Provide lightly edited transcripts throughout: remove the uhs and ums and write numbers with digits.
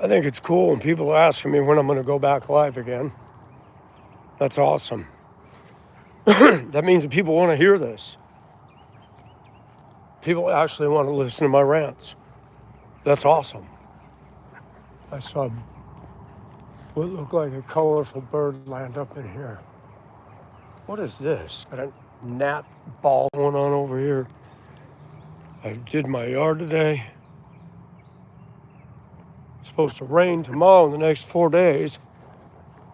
I think it's cool when people are asking me when I'm going to go back live again. That's awesome. That means that people want to hear this. People actually want to listen to my rants. That's awesome. I saw what looked like a colorful bird land up in here. What is this? Got a gnat ball going on over here. I did my yard today. It's supposed to rain tomorrow in the next 4 days.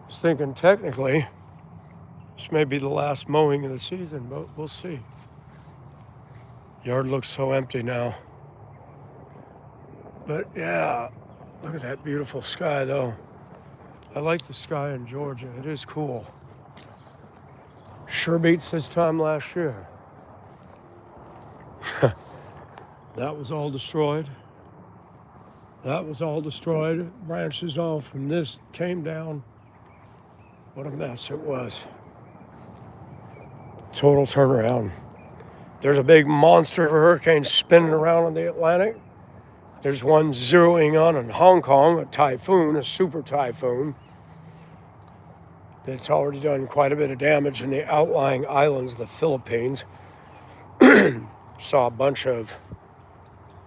I was thinking technically this may be the last mowing of the season, but we'll see. Yard looks so empty now. But yeah, look at that beautiful sky though. I like the sky in Georgia. It is cool. Sure beats this time last year. That was all destroyed. That was all destroyed. Branches all from this came down. What a mess it was. Total turnaround. There's a big monster of a hurricane spinning around in the Atlantic. There's one zeroing on in Hong Kong, a typhoon, a super typhoon. It's already done quite a bit of damage in the outlying islands of the Philippines. Saw a bunch of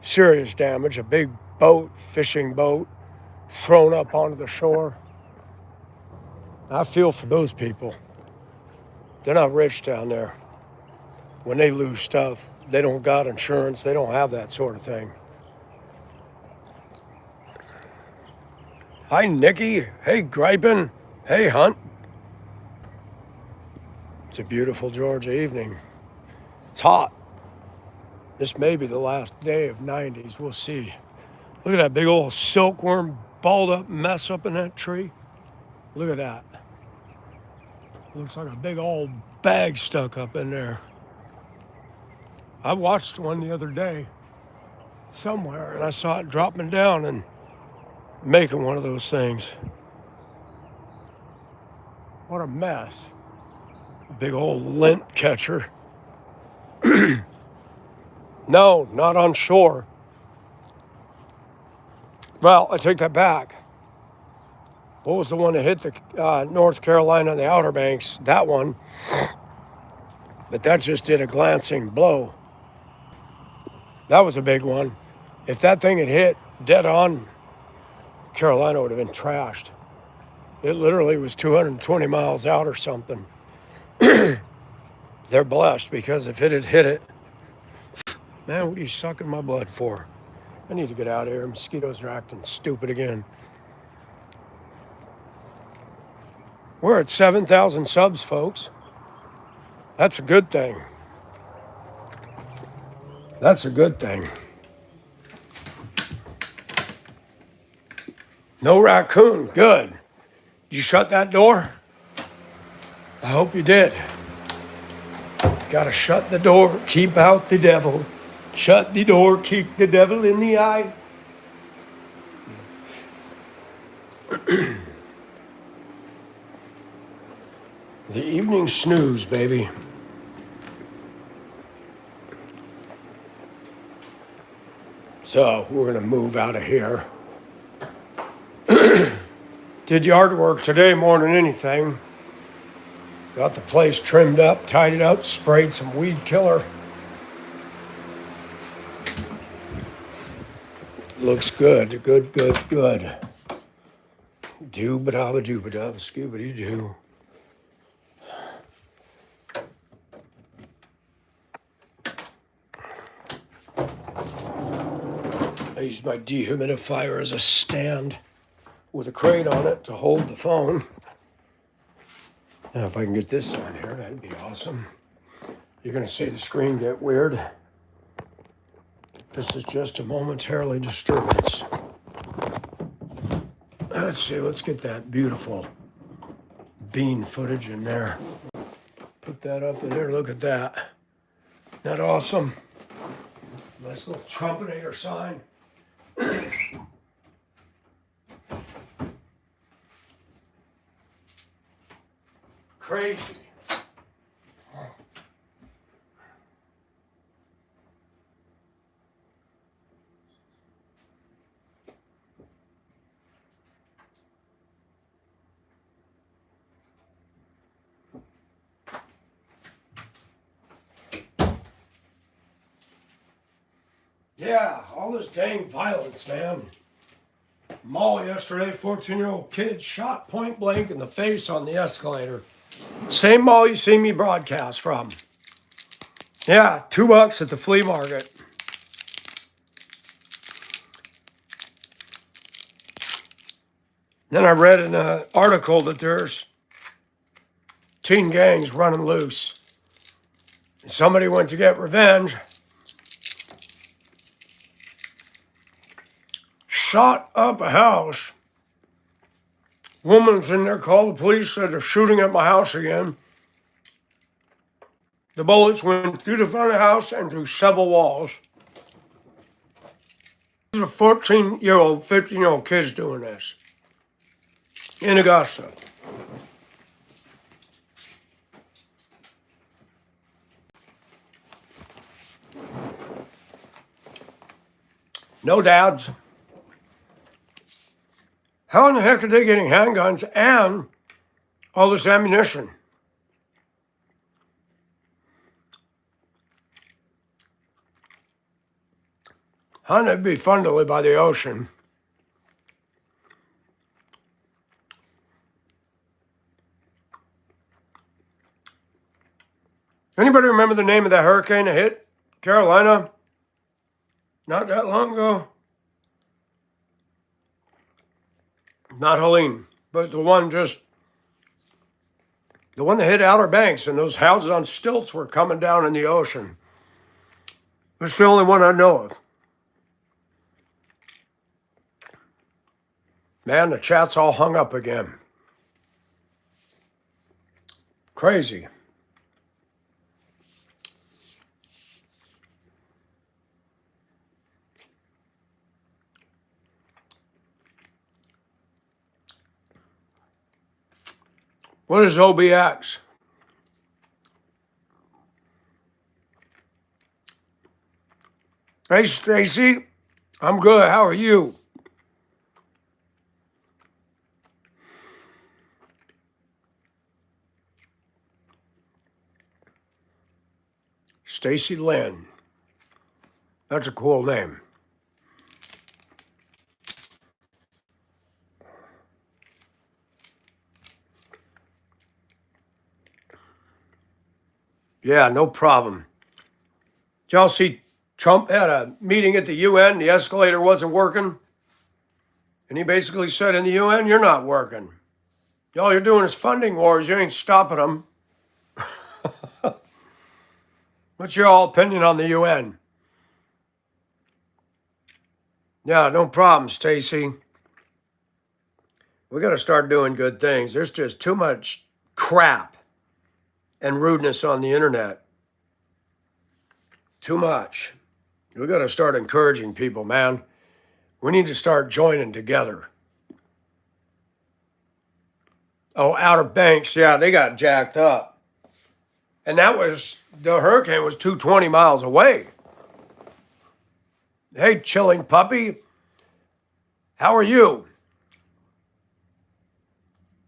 serious damage. A big boat, fishing boat, thrown up onto the shore. I feel for those people. They're not rich down there. When they lose stuff, they don't got insurance. They don't have that sort of thing. Hi, Nikki. Hey, Gripin. Hey, Hunt. It's a beautiful Georgia evening. It's hot. This may be the last day of 90s. We'll see. Look at that big old silkworm balled up mess up in that tree. Look at that. Looks like a big old bag stuck up in there. I watched one the other day somewhere, and I saw it dropping down and making one of those things. What a mess. Big old lint catcher. No, not on shore. Well, I take that back. What was the one that hit the North Carolina and the Outer Banks? That one. But that just did a glancing blow. That was a big one. If that thing had hit dead on, Carolina would have been trashed. It literally was 220 miles out or something. They're blessed because if it had hit it, man, what are you sucking my blood for? I need to get out of here. Mosquitoes are acting stupid again. We're at 7,000 subs, folks. That's a good thing. That's a good thing. No raccoon. Good. Did you shut that door? I hope you did. Gotta shut the door, keep out the devil. Shut the door, keep the devil in the eye. The evening snooze, baby. So we're gonna move out of here. Did yard work today more than anything. Got the place trimmed up, tidied up, sprayed some weed killer. Looks good, good, good, good. Dooba-dabba, dooba-dabba, scoobity-doo. I used my dehumidifier as a stand with a crate on it to hold the phone. Now, if I can get this on here, that'd be awesome. You're gonna see the screen get weird. This is just a momentarily disturbance. Let's see, let's get that beautiful bean footage in there. Put that up in there, look at that. Isn't that awesome? Nice little trumpetator sign. Crazy. Yeah, all this dang violence, man. Mall yesterday, 14-year-old kid shot point blank in the face on the escalator. Same mall you see me broadcast from. Yeah, $2 at the flea market. Then I read in an article that there's teen gangs running loose. Somebody went to get revenge, shot up a house. Woman's in there, called the police, said they're shooting at my house again. The bullets went through the front of the house and through several walls. There's a 14-year-old, 15-year-old kids doing this in Augusta. No dads. How in the heck are they getting handguns and all this ammunition? Honey, it'd be fun to live by the ocean. Anybody remember the name of that hurricane that hit Carolina not that long ago? Not Helene, but the one that hit Outer Banks, and those houses on stilts were coming down in the ocean. It's the only one I know of. Man, the chat's all hung up again. Crazy. What is OBX? Hey, Stacy. I'm good. How are you? Stacy Lynn. That's a cool name. Yeah, no problem. Did y'all see Trump had a meeting at the UN? The escalator wasn't working. And he basically said in the UN, you're not working. All you're doing is funding wars. You ain't stopping them. What's your all opinion on the UN? Yeah, no problem, Stacy. We got to start doing good things. There's just too much crap and rudeness on the internet. Too much. We got to start encouraging people, man. We need to start joining together. Oh, Outer Banks, yeah, they got jacked up. And the hurricane was 220 miles away. Hey, chilling puppy. How are you?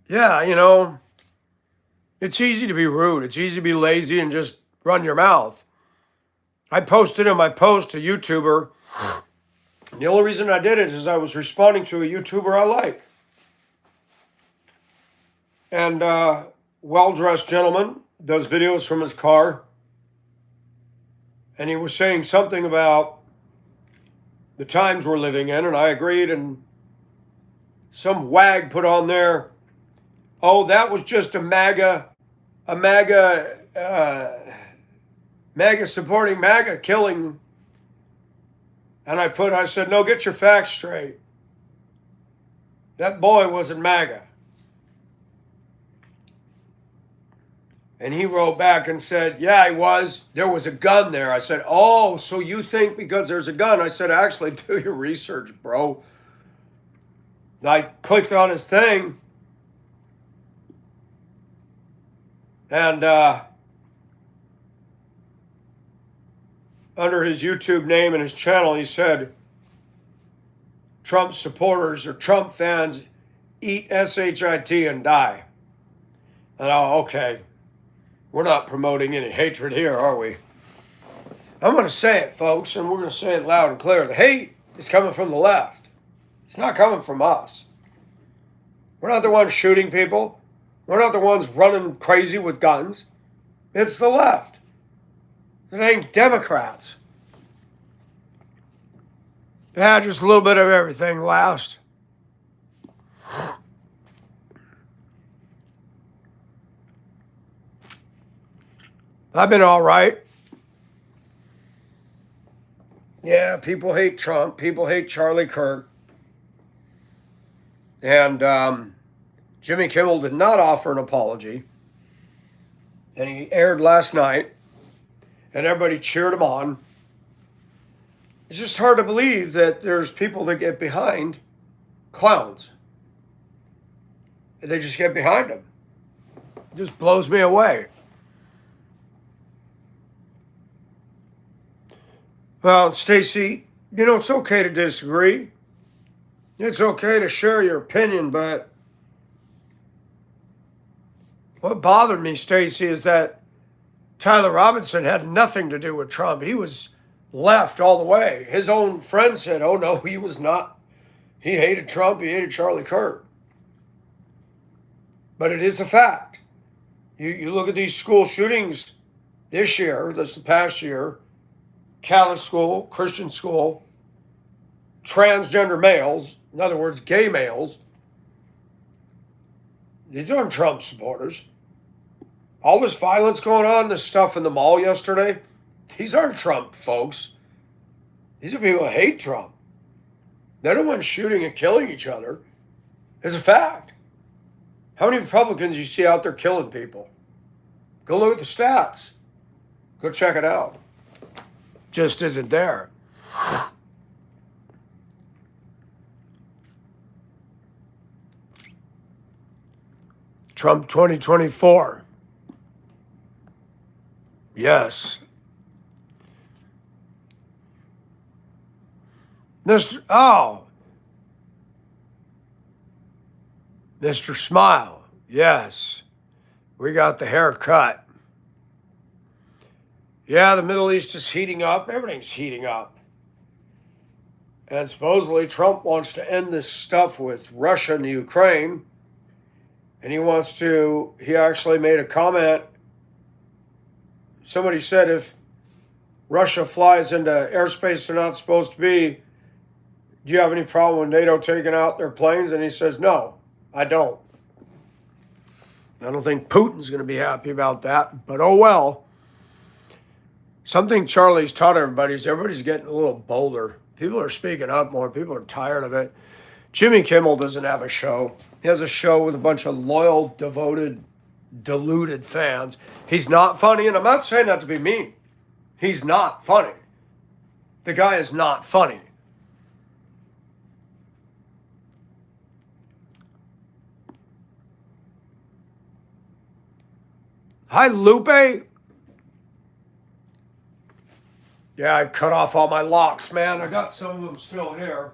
Yeah, it's easy to be rude. It's easy to be lazy and just run your mouth. I posted in my post a YouTuber. And the only reason I did it is I was responding to a YouTuber I like. And well-dressed gentleman does videos from his car. And he was saying something about the times we're living in, and I agreed. And some wag put on there, oh, that was just a MAGA supporting MAGA killing. And I said, no, get your facts straight. That boy wasn't MAGA. And he wrote back and said, yeah, he was. There was a gun there. I said, oh, so you think because there's a gun? I said, actually, do your research, bro. And I clicked on his thing. And under his YouTube name and his channel, he said, Trump supporters or Trump fans eat SHIT and die. And okay. We're not promoting any hatred here, are we? I'm going to say it, folks, and we're going to say it loud and clear. The hate is coming from the left. It's not coming from us. We're not the ones shooting people. We're not the ones running crazy with guns. It's the left. It ain't Democrats. Yeah, just a little bit of everything last. I've been all right. Yeah, people hate Trump. People hate Charlie Kirk. And Jimmy Kimmel did not offer an apology. And he aired last night. And everybody cheered him on. It's just hard to believe that there's people that get behind clowns. And they just get behind them. It just blows me away. Well, Stacy, it's okay to disagree. It's okay to share your opinion, but what bothered me, Stacy, is that Tyler Robinson had nothing to do with Trump. He was left all the way. His own friend said, oh, no, he was not. He hated Trump. He hated Charlie Kirk. But it is a fact. You look at these school shootings this past year, Catholic school, Christian school, transgender males, in other words, gay males. These aren't Trump supporters. All this violence going on, this stuff in the mall yesterday, these aren't Trump folks. These are people who hate Trump. They're the ones shooting and killing each other. It's a fact. How many Republicans you see out there killing people? Go look at the stats. Go check it out. Just isn't there. Trump 2024. Yes. Mr. Smile. Yes. We got the haircut. Yeah, the Middle East is heating up. Everything's heating up. And supposedly Trump wants to end this stuff with Russia and Ukraine. And he actually made a comment. Somebody said if Russia flies into airspace they're not supposed to be, do you have any problem with NATO taking out their planes? And he says, no, I don't. I don't think Putin's going to be happy about that, but oh well. Something Charlie's taught everybody is everybody's getting a little bolder. People are speaking up more. People are tired of it. Jimmy Kimmel doesn't have a show. He has a show with a bunch of loyal, devoted, deluded fans. He's not funny, and I'm not saying that to be mean. He's not funny. The guy is not funny. Hi, Lupe. Yeah, I cut off all my locks, man. I got some of them still here.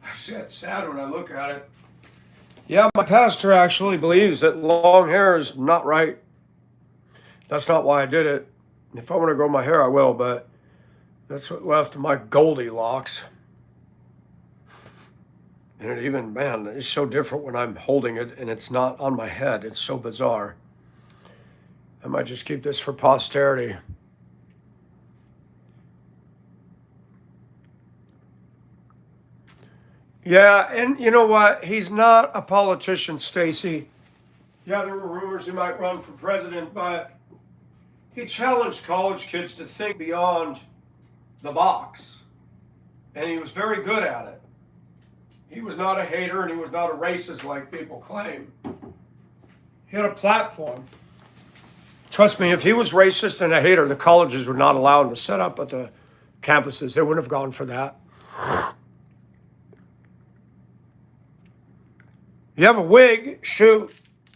It's sad when I look at it. Yeah, my pastor actually believes that long hair is not right. That's not why I did it. If I want to grow my hair, I will, but that's what left of my Goldilocks. And it's so different when I'm holding it and it's not on my head. It's so bizarre. I might just keep this for posterity. Yeah, and you know what? He's not a politician, Stacy. Yeah, there were rumors he might run for president, but he challenged college kids to think beyond the box. And he was very good at it. He was not a hater and he was not a racist like people claim. He had a platform. Trust me, if he was racist and a hater, the colleges would not allow him to set up at the campuses. They wouldn't have gone for that. You have a wig? Shoot.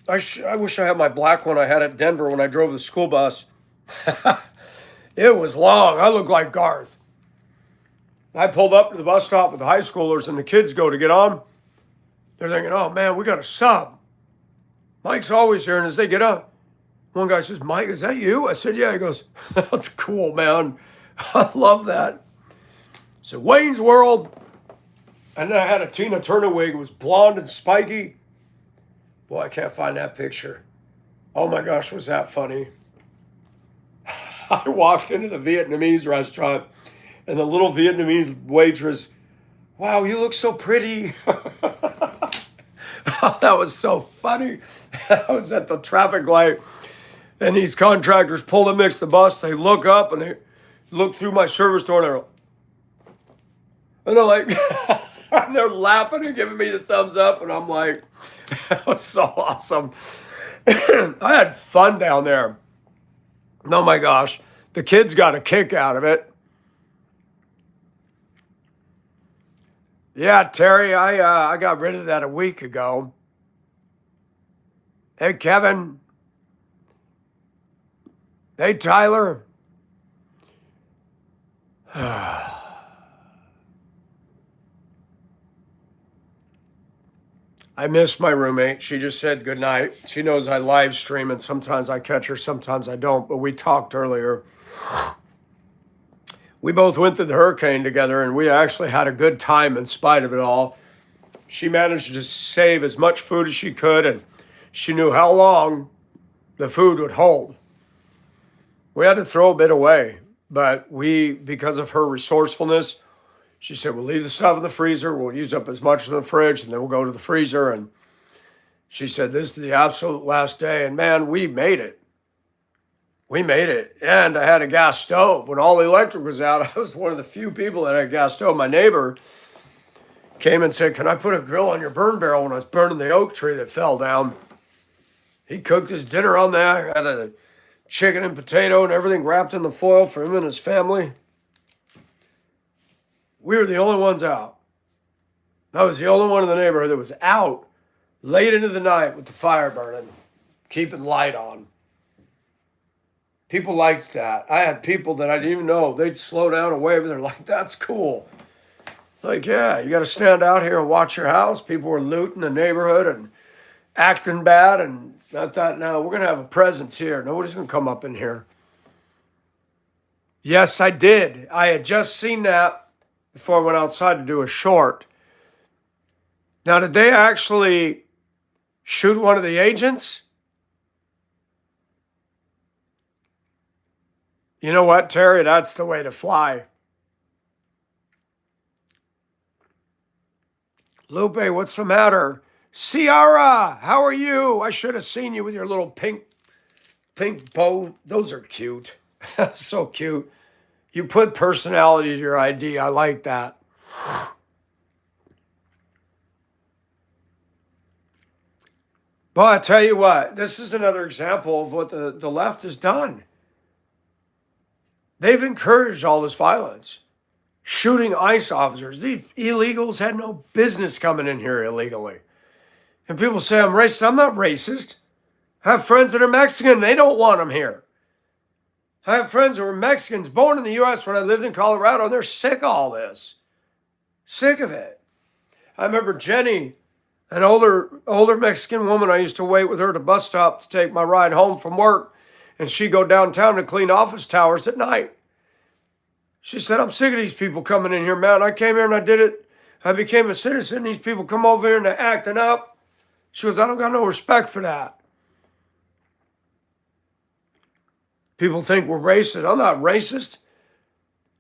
I wish I had my black one I had at Denver when I drove the school bus. It was long. I look like Garth. I pulled up to the bus stop with the high schoolers and the kids go to get on. They're thinking, oh man, we got a sub. Mike's always here. And as they get up, one guy says, Mike, is that you? I said, yeah. He goes, that's cool, man. I love that. So Wayne's World, and then I had a Tina Turner wig. It was blonde and spiky. Boy, I can't find that picture. Oh my gosh, was that funny? I walked into the Vietnamese restaurant, and the little Vietnamese waitress, wow, you look so pretty. That was so funny. I was at the traffic light, and these contractors pull to mix the bus. They look up and they look through my service door, and they're like, and they're laughing and giving me the thumbs up, and I'm like, that was so awesome. I had fun down there. Oh my gosh, the kids got a kick out of it. Yeah, Terry, I got rid of that a week ago. Hey, Kevin. Hey, Tyler. I miss my roommate. She just said goodnight. She knows I live stream, and sometimes I catch her, sometimes I don't. But we talked earlier. We both went through the hurricane together, and we actually had a good time in spite of it all. She managed to save as much food as she could, and she knew how long the food would hold. We had to throw a bit away, but because of her resourcefulness, she said, we'll leave the stuff in the freezer. We'll use up as much in the fridge, and then we'll go to the freezer. And she said, this is the absolute last day. And man, we made it. We made it. And I had a gas stove. When all the electric was out, I was one of the few people that had a gas stove. My neighbor came and said, can I put a grill on your burn barrel when I was burning the oak tree that fell down? He cooked his dinner on there, had a chicken and potato and everything wrapped in the foil for him and his family. We were the only ones out. I was the only one in the neighborhood that was out late into the night with the fire burning, keeping light on. People liked that. I had people that I didn't even know. They'd slow down and wave, and they're like, that's cool. Like, yeah, you got to stand out here and watch your house. People were looting the neighborhood and acting bad. And I thought, no, we're going to have a presence here. Nobody's going to come up in here. Yes, I did. I had just seen that before I went outside to do a short. Now, did they actually shoot one of the agents? You know what, Terry? That's the way to fly. Lupe, what's the matter? Ciara, how are you? I should have seen you with your little pink bow. Those are cute. So cute. You put personality to your ID. I like that. Well, I tell you what, this is another example of what the left has done. They've encouraged all this violence, shooting ICE officers. These illegals had no business coming in here illegally. And people say I'm racist. I'm not racist. I have friends that are Mexican. They don't want them here. I have friends who are Mexicans born in the U.S. when I lived in Colorado, and they're sick of all this. Sick of it. I remember Jenny, an older Mexican woman. I used to wait with her at a bus stop to take my ride home from work, and she'd go downtown to clean office towers at night. She said, I'm sick of these people coming in here, man. I came here and I did it. I became a citizen. These people come over here and they're acting up. She goes, I don't got no respect for that. People think we're racist. I'm not racist.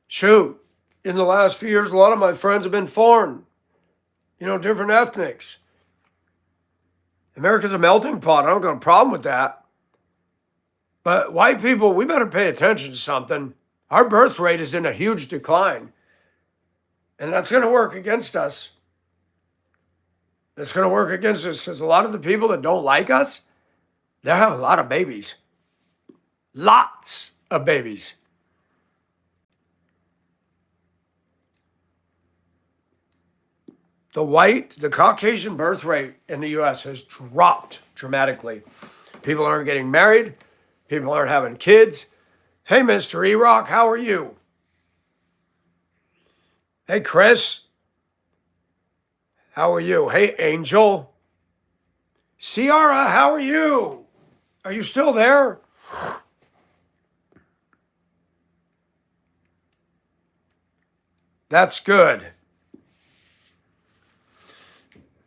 Shoot, in the last few years, a lot of my friends have been foreign, different ethnics. America's a melting pot. I don't got a problem with that. But white people, we better pay attention to something. Our birth rate is in a huge decline. And that's going to work against us. It's going to work against us because a lot of the people that don't like us, they have a lot of babies. Lots of babies. The Caucasian birth rate in the U.S. has dropped dramatically. People aren't getting married. People aren't having kids. Hey, Mr. E-Rock, how are you? Hey, Chris. How are you? Hey, Angel. Ciara, how are you? Are you still there? That's good.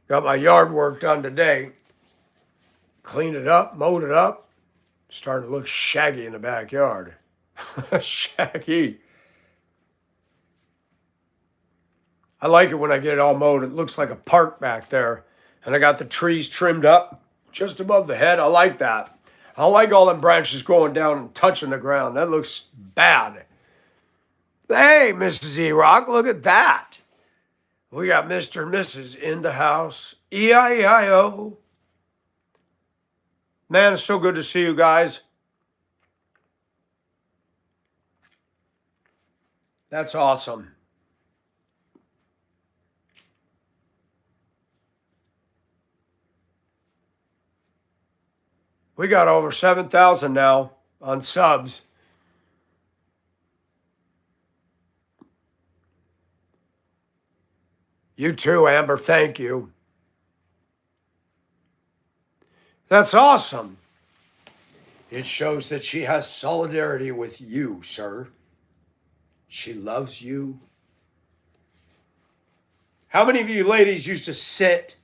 Got my yard work done today. Cleaned it up, mowed it up. Starting to look shaggy in the backyard. Shaggy. I like it when I get it all mowed. It looks like a park back there. And I got the trees trimmed up just above the head. I like that. I like all them branches going down and touching the ground. That looks bad. Hey, Mrs. E-Rock, look at that. We got Mr. and Mrs. in the house. E-I-E-I-O. Man, it's so good to see you guys. That's awesome. We got over 7,000 now on subs. You too, Amber. Thank you. That's awesome. It shows that she has solidarity with you, sir. She loves you. How many of you ladies used to sit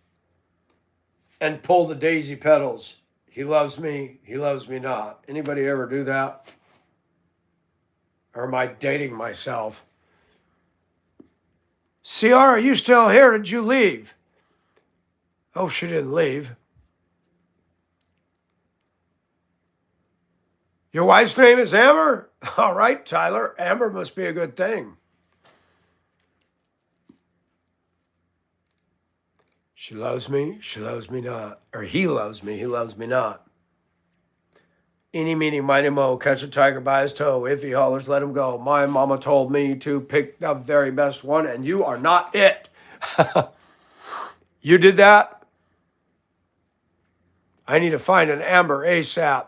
and pull the daisy petals? He loves me not. Anybody ever do that? Or am I dating myself? CR, are you still here? Did you leave? Oh, she didn't leave. Your wife's name is Amber? All right, Tyler. Amber must be a good thing. She loves me not. Or he loves me not. Eeny, meeny, miny, mo, catch a tiger by his toe. If he hollers, let him go. My mama told me to pick the very best one, and you are not it. You did that? I need to find an Amber ASAP.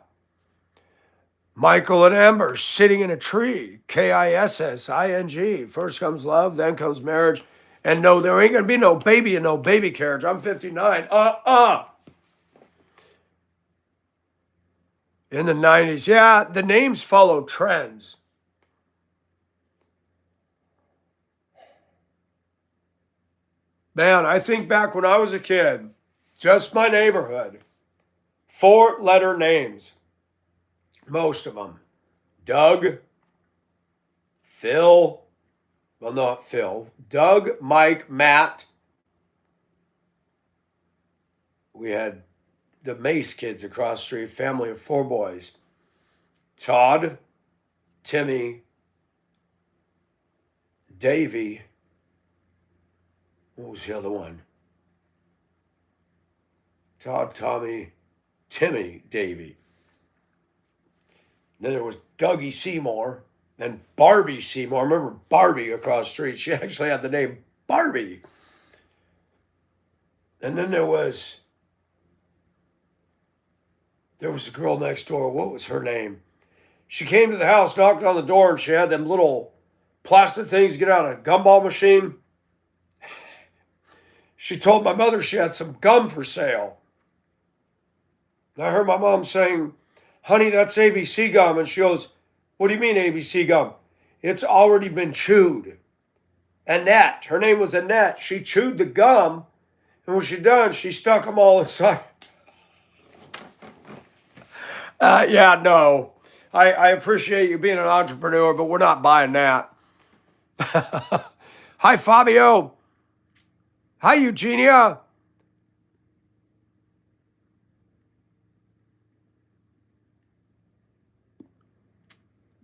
Michael and Amber sitting in a tree. Kissing. First comes love, then comes marriage. And no, there ain't going to be no baby and no baby carriage. I'm 59. In the 90s. Yeah, the names follow trends. Man, I think back when I was a kid, just my neighborhood, 4-letter names. Most of them. Doug, Phil, well, not Phil. Doug, Mike, Matt. We had the Mace kids across the street, family of 4 boys. Todd, Timmy, Davy. What was the other one? Todd, Tommy, Timmy, Davy. Then there was Dougie Seymour and Barbie Seymour. I remember Barbie across the street. She actually had the name Barbie. And then there was a girl next door. What was her name? She came to the house, knocked on the door, and she had them little plastic things to get out of a gumball machine. She told my mother she had some gum for sale. And I heard my mom saying, honey, that's ABC gum. And she goes, what do you mean ABC gum? It's already been chewed. Annette, her name was Annette. She chewed the gum, and when she done, she stuck them all inside. Yeah, no. I appreciate you being an entrepreneur, but we're not buying that. Hi, Fabio. Hi, Eugenia.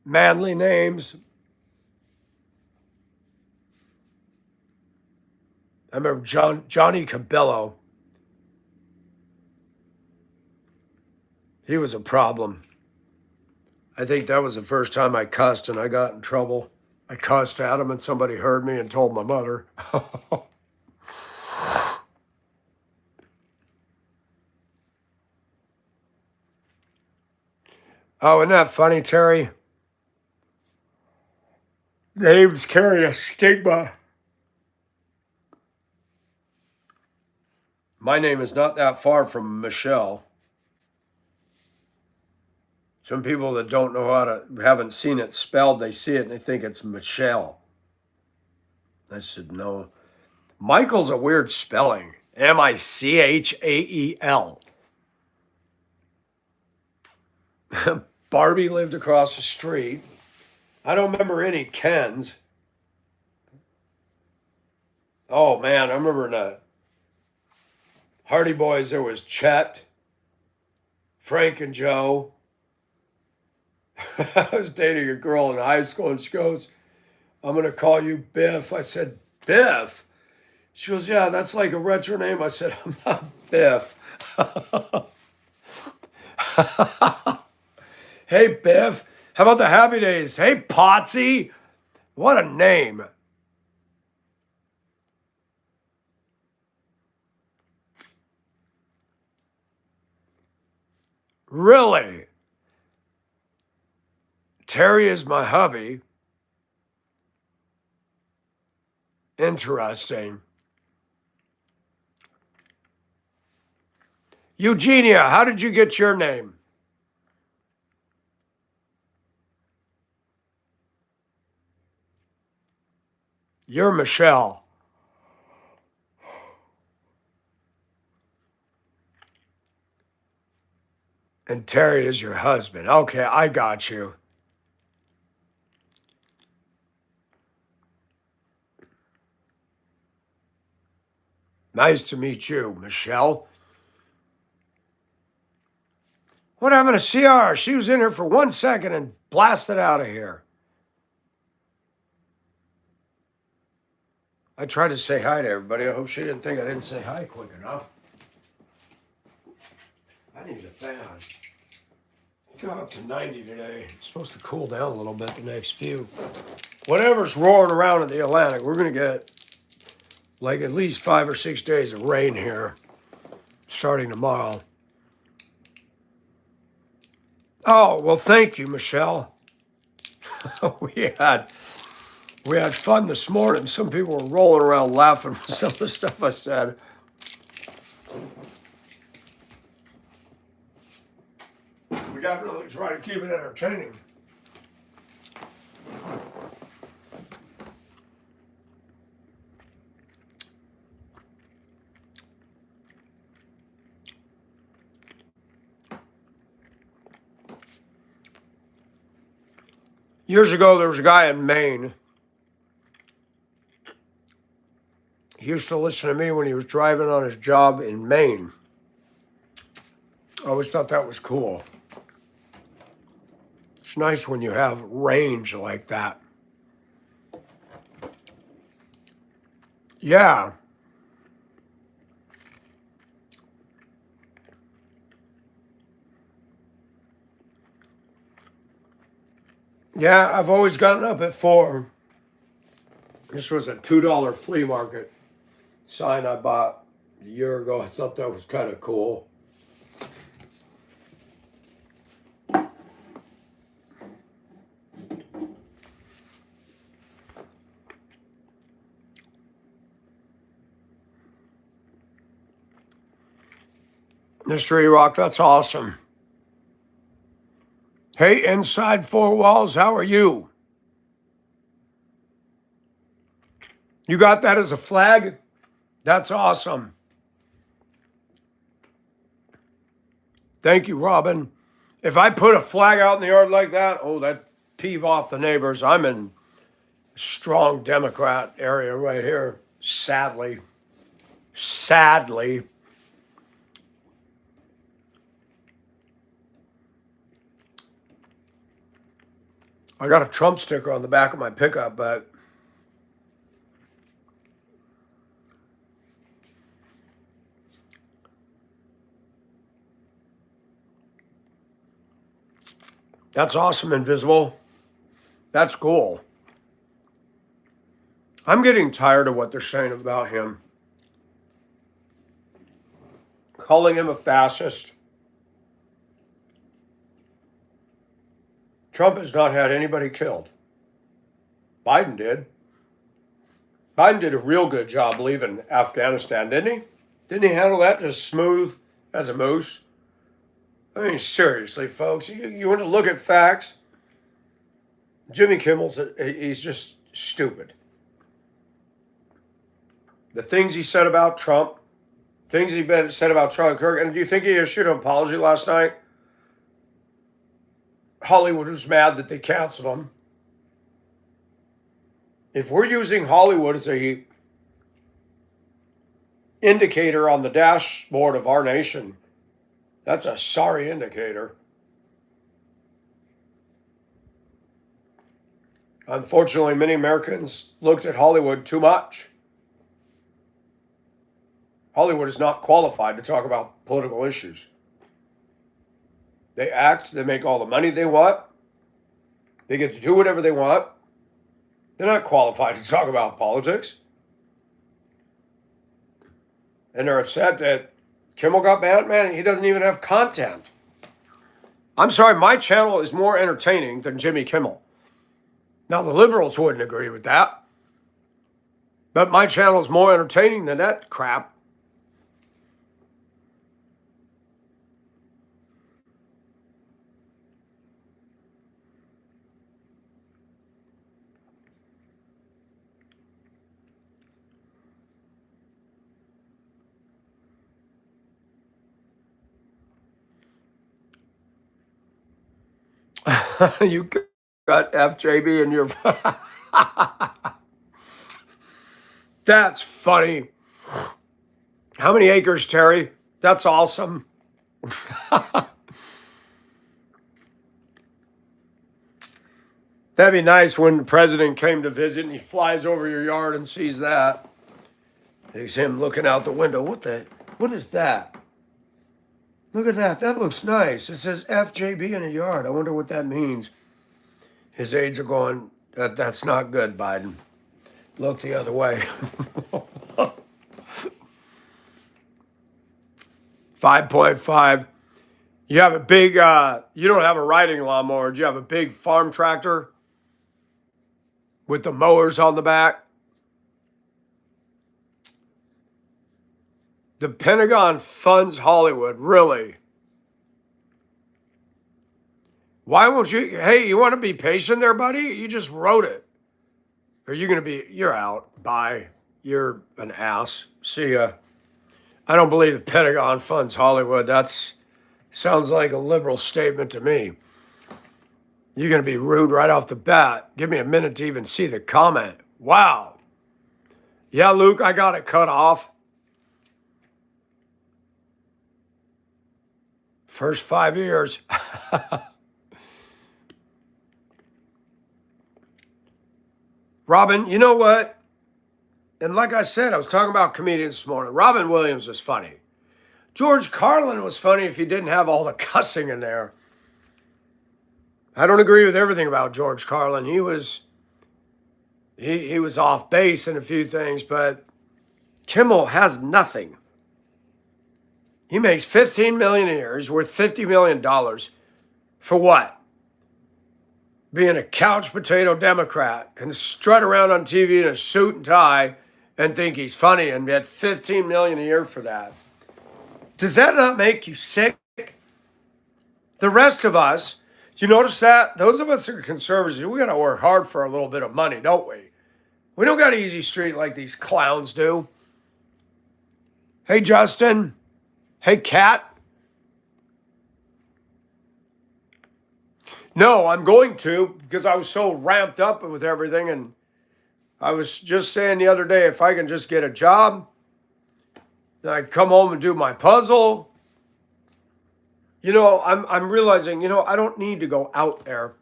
Manly names. I remember Johnny Cabello. He was a problem. I think that was the first time I cussed and I got in trouble. I cussed at him and somebody heard me and told my mother. Oh, isn't that funny, Terry? Names carry a stigma. My name is not that far from Michelle. Some people that haven't seen it spelled, they see it and they think it's Michelle. I said, no. Michael's a weird spelling. Michael. Barbie lived across the street. I don't remember any Kens. Oh man, I remember in the Hardy Boys there was Chet, Frank, and Joe. I was dating a girl in high school and she goes, I'm going to call you Biff. I said, Biff? She goes, yeah, that's like a retro name. I said, I'm not Biff. Hey, Biff. How about the Happy Days? Hey, Potsy. What a name. Really? Terry is my hubby. Interesting. Eugenia, how did you get your name? You're Michelle. And Terry is your husband. Okay, I got you. Nice to meet you, Michelle. What happened to CR? She was in here for 1 second and blasted out of here. I tried to say hi to everybody. I hope she didn't think I didn't say hi quick enough. I need a fan. It got up to 90 today. It's supposed to cool down a little bit the next few. Whatever's roaring around in the Atlantic, we're going to get like at least 5 or 6 days of rain here starting tomorrow. Oh, well, thank you, Michelle. we had fun this morning. Some people were rolling around laughing at some of the stuff I said. We definitely try to keep it entertaining. Years ago, there was a guy in Maine. He used to listen to me when he was driving on his job in Maine. I always thought that was cool. It's nice when you have range like that. Yeah. Yeah, I've always gotten up at 4. This was a $2 flea market sign I bought a year ago. I thought that was kind of cool. Mystery Rock, that's awesome. Hey, inside 4 walls, how are you? You got that as a flag? That's awesome. Thank you, Robin. If I put a flag out in the yard like that, oh, that'd peeve off the neighbors. I'm in a strong Democrat area right here, sadly. Sadly. I got a Trump sticker on the back of my pickup, but that's awesome, Invisible. That's cool. I'm getting tired of what they're saying about him. Calling him a fascist. Trump has not had anybody killed. Biden did. Biden did a real good job leaving Afghanistan, didn't he? Didn't he handle that just smooth as a moose? I mean, seriously, folks, you want to look at facts? Jimmy Kimmel's, he's just stupid. The things he said about Trump, things he said about Charlie Kirk, and do you think he issued an apology last night? Hollywood was mad that they canceled him. If we're using Hollywood as a indicator on the dashboard of our nation, that's a sorry indicator. Unfortunately, many Americans looked at Hollywood too much. Hollywood is not qualified to talk about political issues. They act, they make all the money they want, they get to do whatever they want. They're not qualified to talk about politics. And they're upset that Kimmel got banned. Man, he doesn't even have content. I'm sorry, my channel is more entertaining than Jimmy Kimmel. Now, the liberals wouldn't agree with that. But my channel is more entertaining than that crap. You got FJB in your... That's funny. How many acres, Terry? That's awesome. That'd be nice when the president came to visit and he flies over your yard and sees that. There's him looking out the window. What is that? Look at that. That looks nice. It says FJB in a yard. I wonder what that means. His aides are going, that's not good, Biden. Look the other way. 5.5. You have a big, you don't have a riding lawnmower. Do you have a big farm tractor with the mowers on the back? The Pentagon funds Hollywood, really? Why won't you? Hey, you want to be patient there, buddy? You just wrote it. Are you going to be, you're out. Bye. You're an ass. See ya. I don't believe the Pentagon funds Hollywood. Sounds like a liberal statement to me. You're going to be rude right off the bat. Give me a minute to even see the comment. Wow. Yeah, Luke, I got it cut off. First 5 years. Robin, you know what? And like I said, I was talking about comedians this morning. Robin Williams was funny. George Carlin was funny if you didn't have all the cussing in there. I don't agree with everything about George Carlin. He was off base in a few things, but Kimmel has nothing. He makes $15 million a year. He's worth $50 million. For what? Being a couch potato Democrat and strut around on TV in a suit and tie and think he's funny and get $15 million a year for that. Does that not make you sick? The rest of us, do you notice that? Those of us that are conservatives, we got to work hard for a little bit of money, don't we? We don't got an easy street like these clowns do. Hey, Justin. Hey, Kat. No, I'm going to because I was so ramped up with everything. And I was just saying the other day, if I can just get a job, then I come home and do my puzzle. You know, I'm realizing, I don't need to go out there.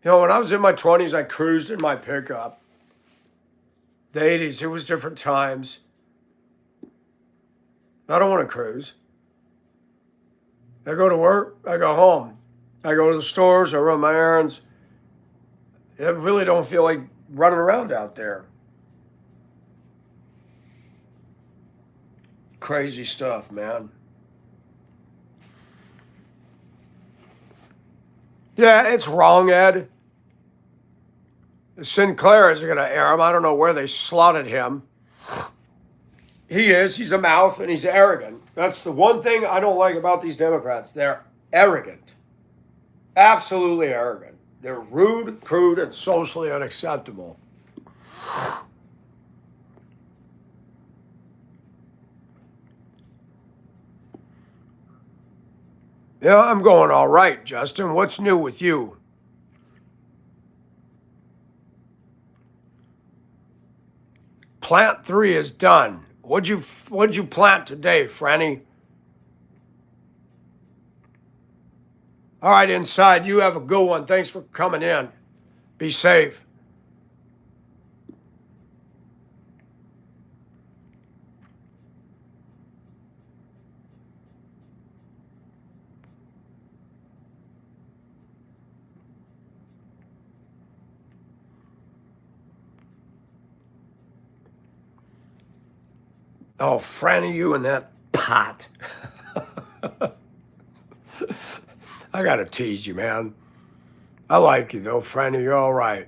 When I was in my 20s, I cruised in my pickup. The 80s, it was different times. I don't want to cruise. I go to work, I go home. I go to the stores, I run my errands. I really don't feel like running around out there. Crazy stuff, man. Yeah, it's wrong, Ed. Sinclair isn't going to air him. I don't know where they slotted him. He's a mouth and he's arrogant. That's the one thing I don't like about these Democrats. They're arrogant. Absolutely arrogant. They're rude, crude, and socially unacceptable. Yeah, I'm going all right, Justin. What's new with you? Plant 3 is done. What'd you plant today, Franny? All right, inside. You have a good one. Thanks for coming in. Be safe. Oh, Franny, you and that pot. I gotta tease you, man. I like you though, Franny. You're all right.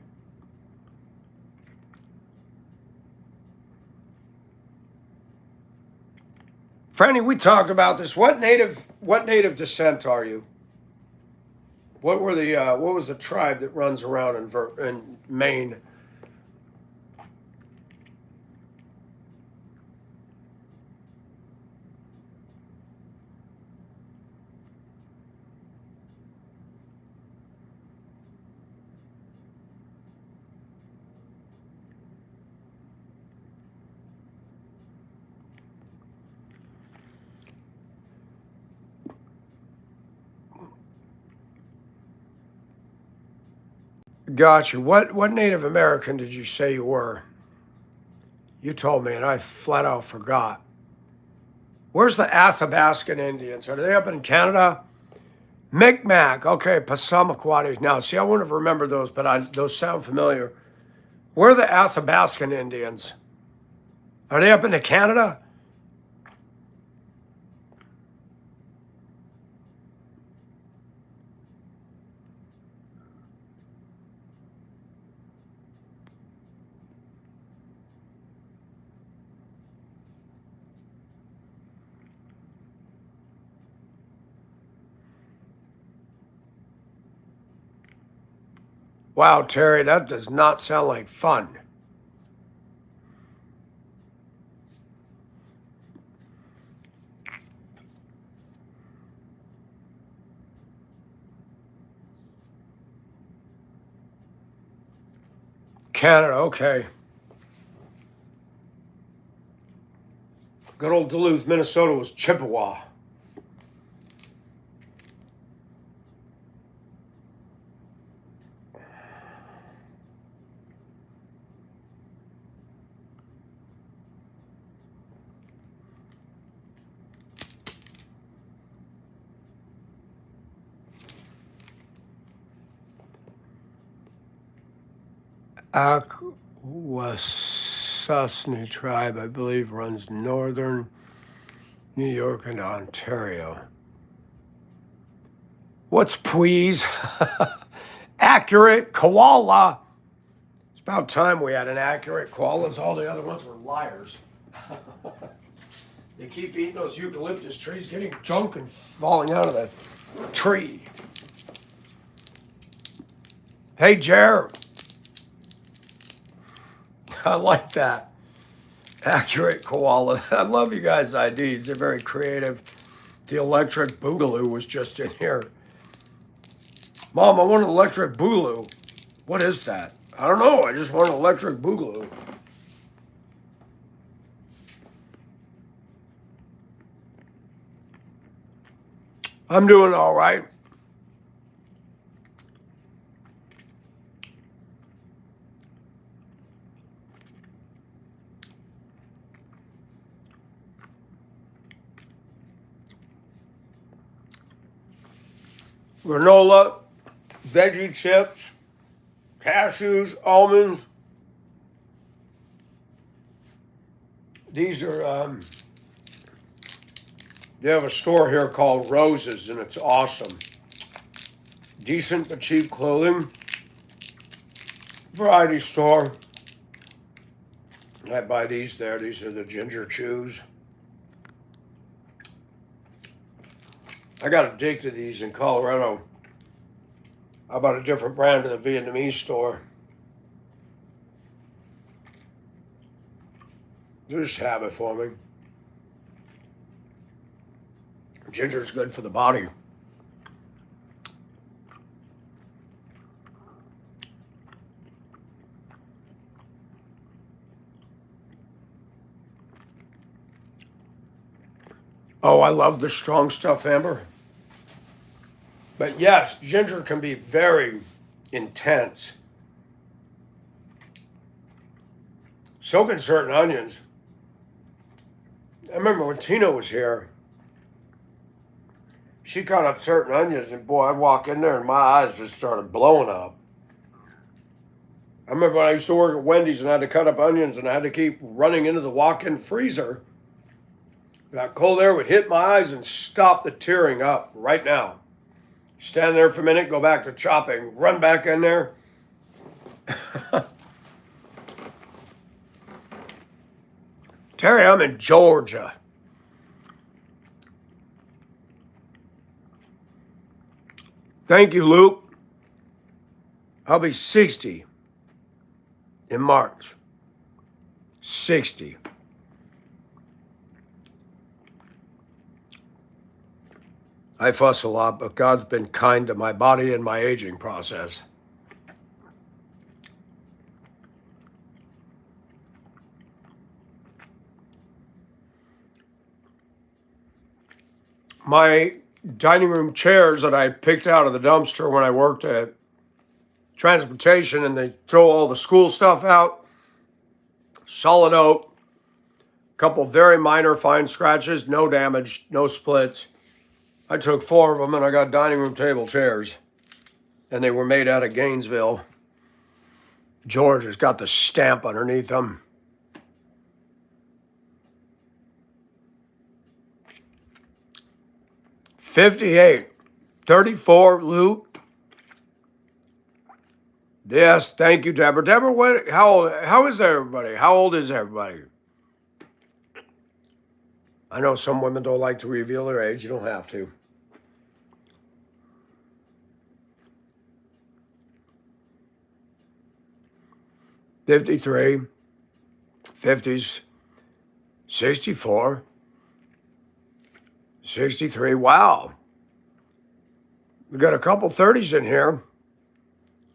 Franny, we talked about this. What native descent are you? What was the tribe that runs around in Maine? Got you. What Native American did you say you were? You told me, and I flat out forgot. Where's the Athabascan Indians? Are they up in Canada? Micmac. Okay, Passamaquoddy. Now, see, I wouldn't have remembered those, but those sound familiar. Where are the Athabascan Indians? Are they up into Canada? Wow, Terry, that does not sound like fun. Canada, okay. Good old Duluth, Minnesota was Chippewa. Akwesasne tribe, I believe, runs northern New York and Ontario. What's Please? Accurate koala. It's about time we had an accurate koalas. All the other ones were liars. They keep eating those eucalyptus trees, getting junk and falling out of the tree. Hey, Jer. I like that. Accurate koala. I love you guys' IDs. They're very creative. The electric boogaloo was just in here. Mom, I want an electric boogaloo. What is that? I don't know. I just want an electric boogaloo. I'm doing all right. Granola, veggie chips, cashews, almonds. These are, they have a store here called Roses, and it's awesome. Decent but cheap clothing. Variety store. I buy these there. These are the ginger chews. I got addicted to these in Colorado. I bought a different brand at the Vietnamese store. Just have it for me. Ginger's good for the body. Oh, I love the strong stuff, Amber. But yes, ginger can be very intense. So can certain onions. I remember when Tina was here, she cut up certain onions, and boy, I'd walk in there and my eyes just started blowing up. I remember when I used to work at Wendy's and I had to cut up onions and I had to keep running into the walk-in freezer. That cold air would hit my eyes and stop the tearing up right now. Stand there for a minute, go back to chopping, run back in there. Terry, I'm in Georgia. Thank you, Luke. I'll be 60 in March. 60. I fuss a lot, but God's been kind to my body and my aging process. My dining room chairs that I picked out of the dumpster when I worked at transportation, and they throw all the school stuff out. Solid oak, couple very minor fine scratches, no damage, no splits. I took 4 of them and I got dining room table chairs, and they were made out of Gainesville. Georgia's got the stamp underneath them. $58, $34, Luke. Yes, thank you, Deborah. Deborah, how is everybody? How old is everybody? I know some women don't like to reveal their age. You don't have to. $53, $50s, $64, $63. Wow. We got a couple 30s in here.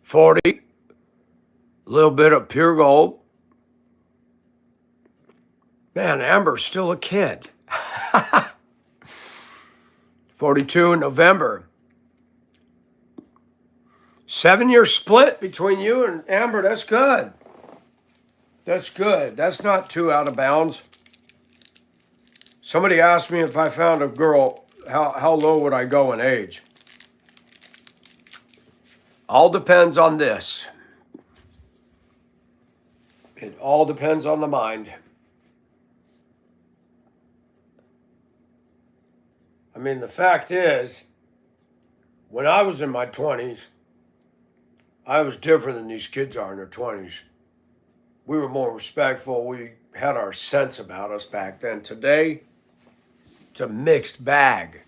40, a little bit of pure gold. Man, Amber's still a kid. 42 in November. 7-year split between you and Amber. That's good. That's good. That's not too out of bounds. Somebody asked me if I found a girl, how low would I go in age? All depends on this. It all depends on the mind. I mean, the fact is, when I was in my 20s, I was different than these kids are in their 20s. We were more respectful. We had our sense about us back then. Today, it's a mixed bag.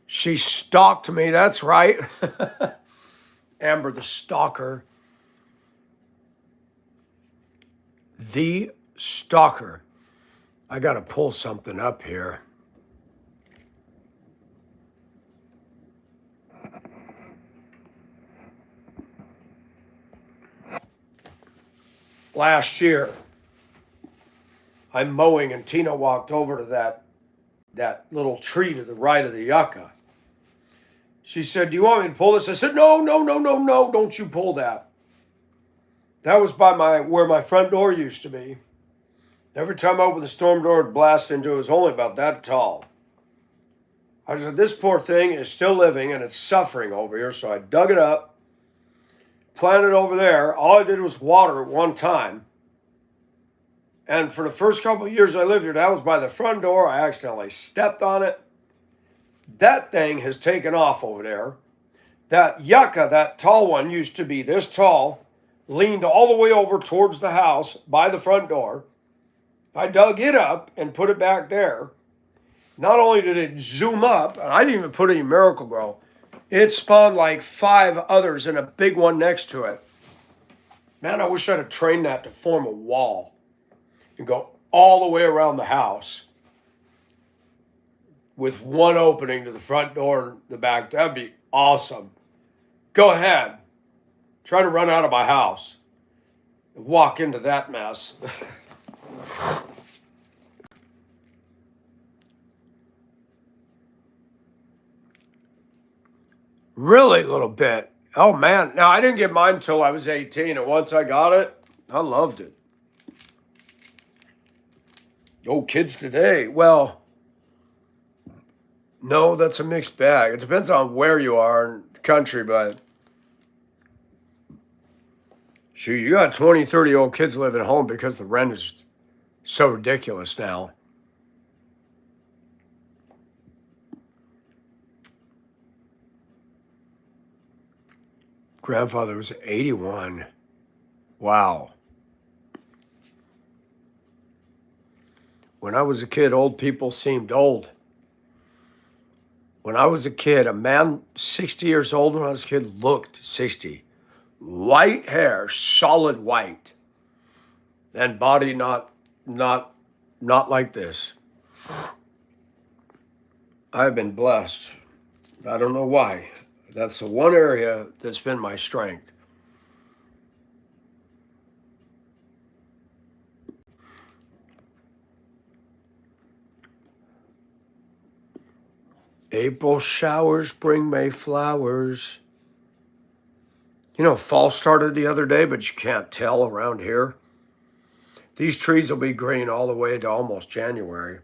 She stalked me, that's right. Amber the stalker. The stalker. I got to pull something up here. Last year, I'm mowing and Tina walked over to that little tree to the right of the yucca. She said, "Do you want me to pull this?" I said, No, don't you pull that. That was by where my front door used to be. Every time I opened the storm door, it'd blast into it. It was only about that tall. I said, this poor thing is still living and it's suffering over here. So I dug it up, planted it over there. All I did was water it one time. And for the first couple of years I lived here, that was by the front door. I accidentally stepped on it. That thing has taken off over there. That yucca, that tall one, used to be this tall, leaned all the way over towards the house by the front door. I dug it up and put it back there. Not only did it zoom up, and I didn't even put any Miracle-Gro, it spawned like 5 others and a big one next to it. Man, I wish I'd have trained that to form a wall and go all the way around the house with one opening to the front door and the back. That'd be awesome. Go ahead. Try to run out of my house and walk into that mess. Really little bit. Oh man. Now I didn't get mine until I was 18, and once I got it, I loved it. Oh, kids today. Well, no, that's a mixed bag. It depends on where you are in the country, but shoot, you got 20, 30-year-old kids living at home because the rent is so ridiculous now. Grandfather was 81. Wow. When I was a kid, old people seemed old. When I was a kid, a man 60 years old when I was a kid looked 60. White hair, solid white. And body not like this. I've been blessed. I don't know why. That's the one area that's been my strength. April showers bring May flowers. You know, fall started the other day, but you can't tell around here. These trees will be green all the way to almost January.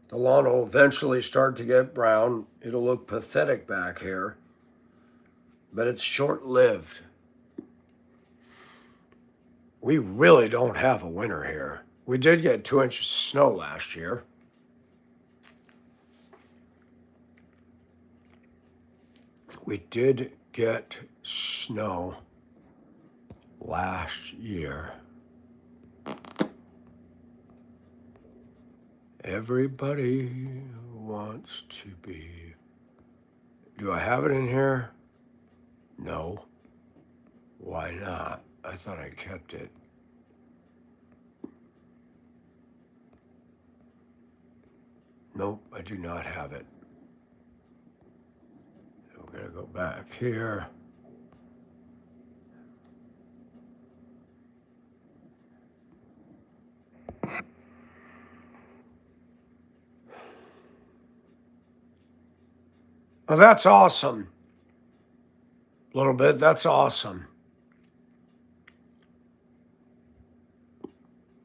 The lawn will eventually start to get brown. It'll look pathetic back here, but it's short-lived. We really don't have a winter here. We did get 2 inches of snow last year. We did get snow last year. Everybody wants to be. Do I have it in here? No. Why not? I thought I kept it. Nope, I do not have it. We're going to go back here. Well, that's awesome. A little bit, that's awesome.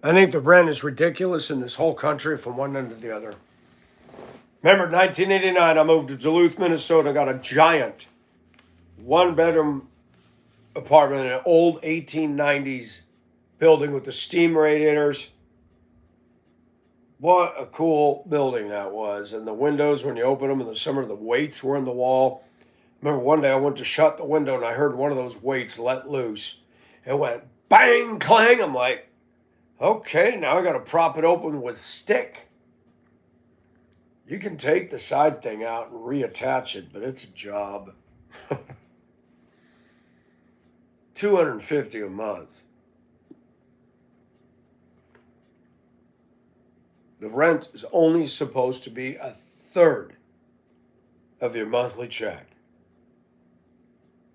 I think the rent is ridiculous in this whole country from one end to the other. Remember, 1989, I moved to Duluth, Minnesota, got a giant one-bedroom apartment in an old 1890s building with the steam radiators. What a cool building that was. And the windows, when you open them in the summer, the weights were in the wall. Remember one day I went to shut the window and I heard one of those weights let loose. It went bang, clang. I'm like, okay, now I got to prop it open with stick. You can take the side thing out and reattach it, but it's a job. $250 a month. The rent is only supposed to be a third of your monthly check.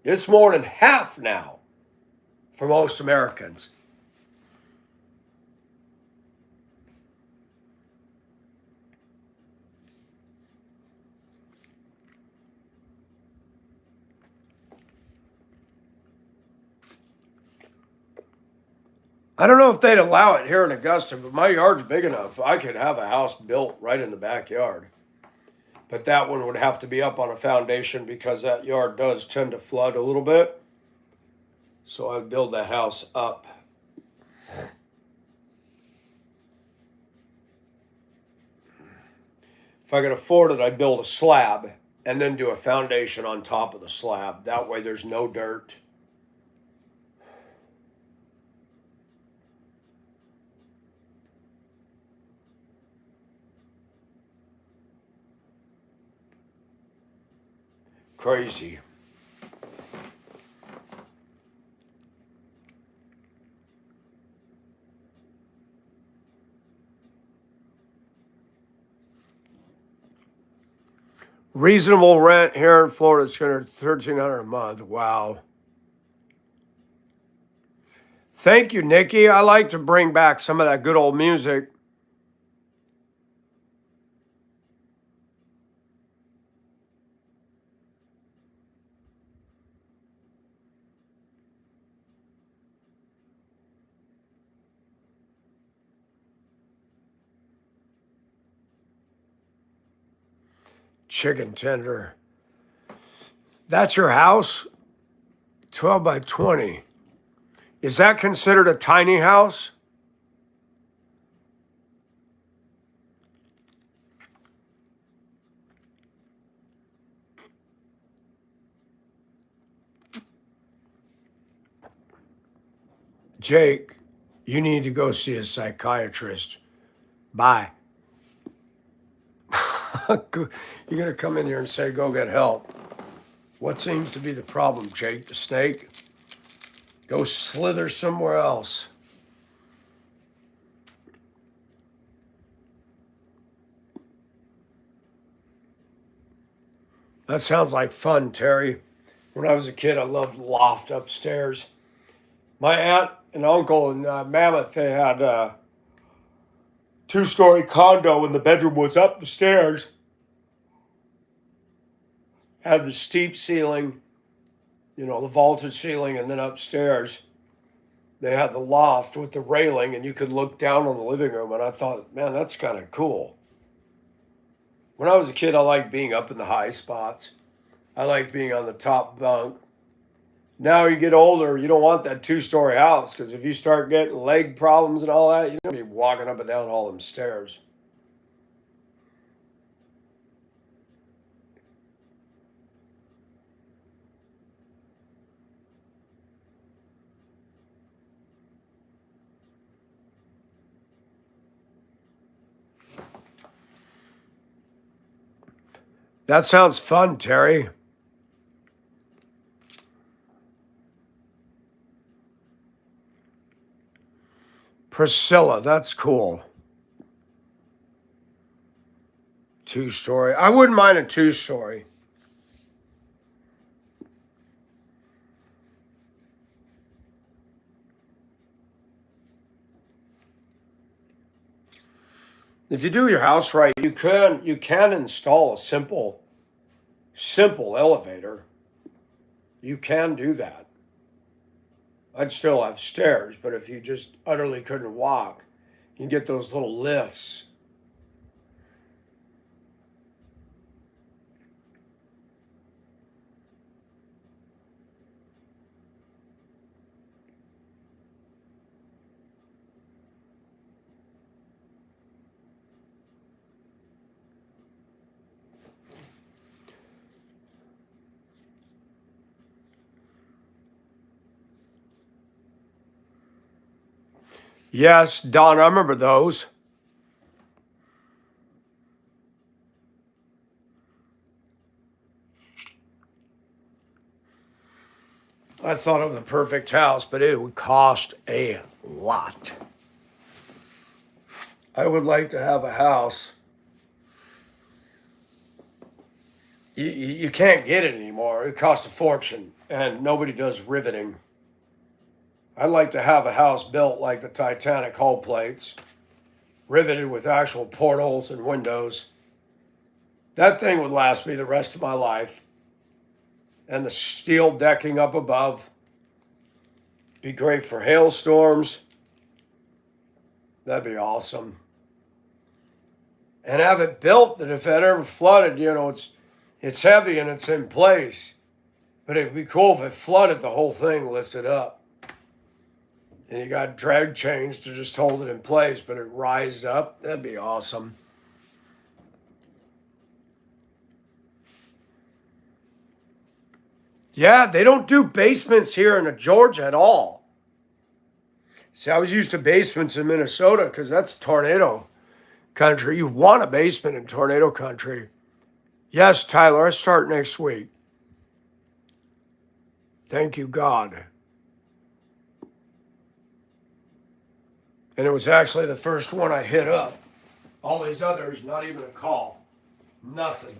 It's more than half now for most Americans. I don't know if they'd allow it here in Augusta, but my yard's big enough. I could have a house built right in the backyard. But that one would have to be up on a foundation because that yard does tend to flood a little bit. So I'd build that house up. If I could afford it, I'd build a slab and then do a foundation on top of the slab. That way there's no dirt. Crazy. Reasonable rent here in Florida is $1,300 a month. Wow. Thank you, Nikki. I like to bring back some of that good old music. chicken tender. That's your house? 12 by 20. Is that considered a tiny house? Jake, you need to go see a psychiatrist. Bye. You're going to come in here and say, go get help. What seems to be the problem, Jake? The snake? Go slither somewhere else. That sounds like fun, Terry. When I was a kid, I loved loft upstairs. My aunt and uncle in Mammoth, they had a two-story condo and the bedroom was up the stairs. Had the steep ceiling, the vaulted ceiling, and then upstairs they had the loft with the railing and you could look down on the living room. And I thought, man, that's kind of cool. When I was a kid, I liked being up in the high spots. I liked being on the top bunk. Now you get older, you don't want that two-story house because if you start getting leg problems and all that, you're going to be walking up and down all them stairs. That sounds fun, Terry. Priscilla, that's cool. Two-story. I wouldn't mind a two-story. If you do your house right, you can install a simple elevator. You can do that. I'd still have stairs, but if you just utterly couldn't walk, you can get those little lifts. Yes, Don, I remember those. I thought of the perfect house, but it would cost a lot. I would like to have a house. You can't get it anymore. It costs a fortune, and nobody does riveting. I'd like to have a house built like the Titanic hull plates, riveted with actual portholes and windows. That thing would last me the rest of my life. And the steel decking up above. Be great for hailstorms. That'd be awesome. And have it built that if it ever flooded, it's heavy and it's in place. But it'd be cool if it flooded, the whole thing lifted up. And you got drag chains to just hold it in place, but it rises up. That'd be awesome. Yeah, they don't do basements here in Georgia at all. See, I was used to basements in Minnesota because that's tornado country. You want a basement in tornado country. Yes, Tyler, I start next week. Thank you, God. And it was actually the first one I hit up. All these others, not even a call. Nothing.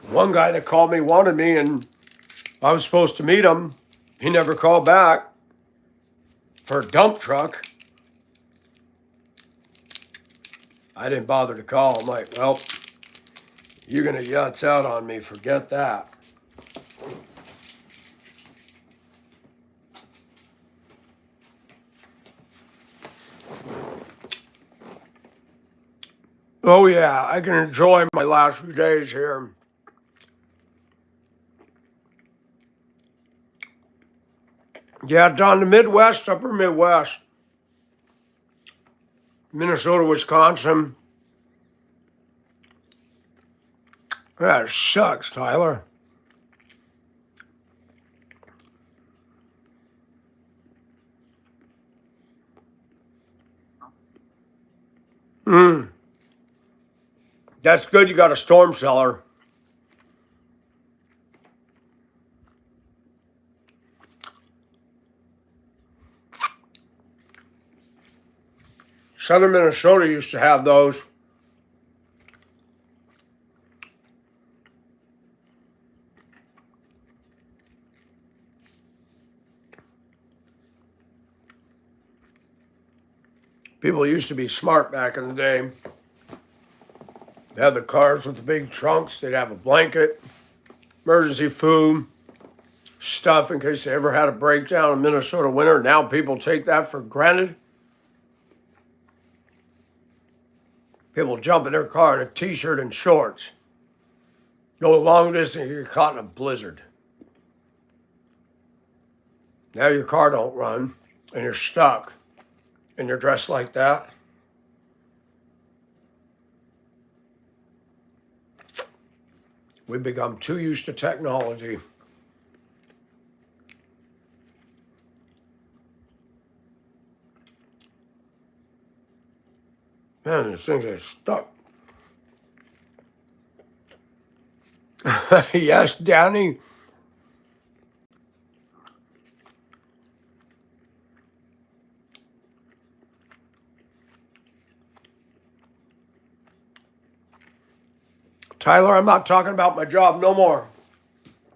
One guy that called me wanted me, and I was supposed to meet him. He never called back for a dump truck. I didn't bother to call. I'm like, well, you're going to yutz out on me. Forget that. Oh, yeah, I can enjoy my last few days here. Yeah, down the Midwest, upper Midwest, Minnesota, Wisconsin. That sucks, Tyler. That's good you got a storm cellar. Southern Minnesota used to have those. People used to be smart back in the day. They had the cars with the big trunks. They'd have a blanket, emergency food, stuff in case they ever had a breakdown in Minnesota winter. Now people take that for granted. People jump in their car in a t-shirt and shorts. Go a long distance, you get caught in a blizzard. Now your car don't run, and you're stuck, and you're dressed like that. We've become too used to technology. Man, these things are stuck. Yes, Danny. Tyler, I'm not talking about my job no more.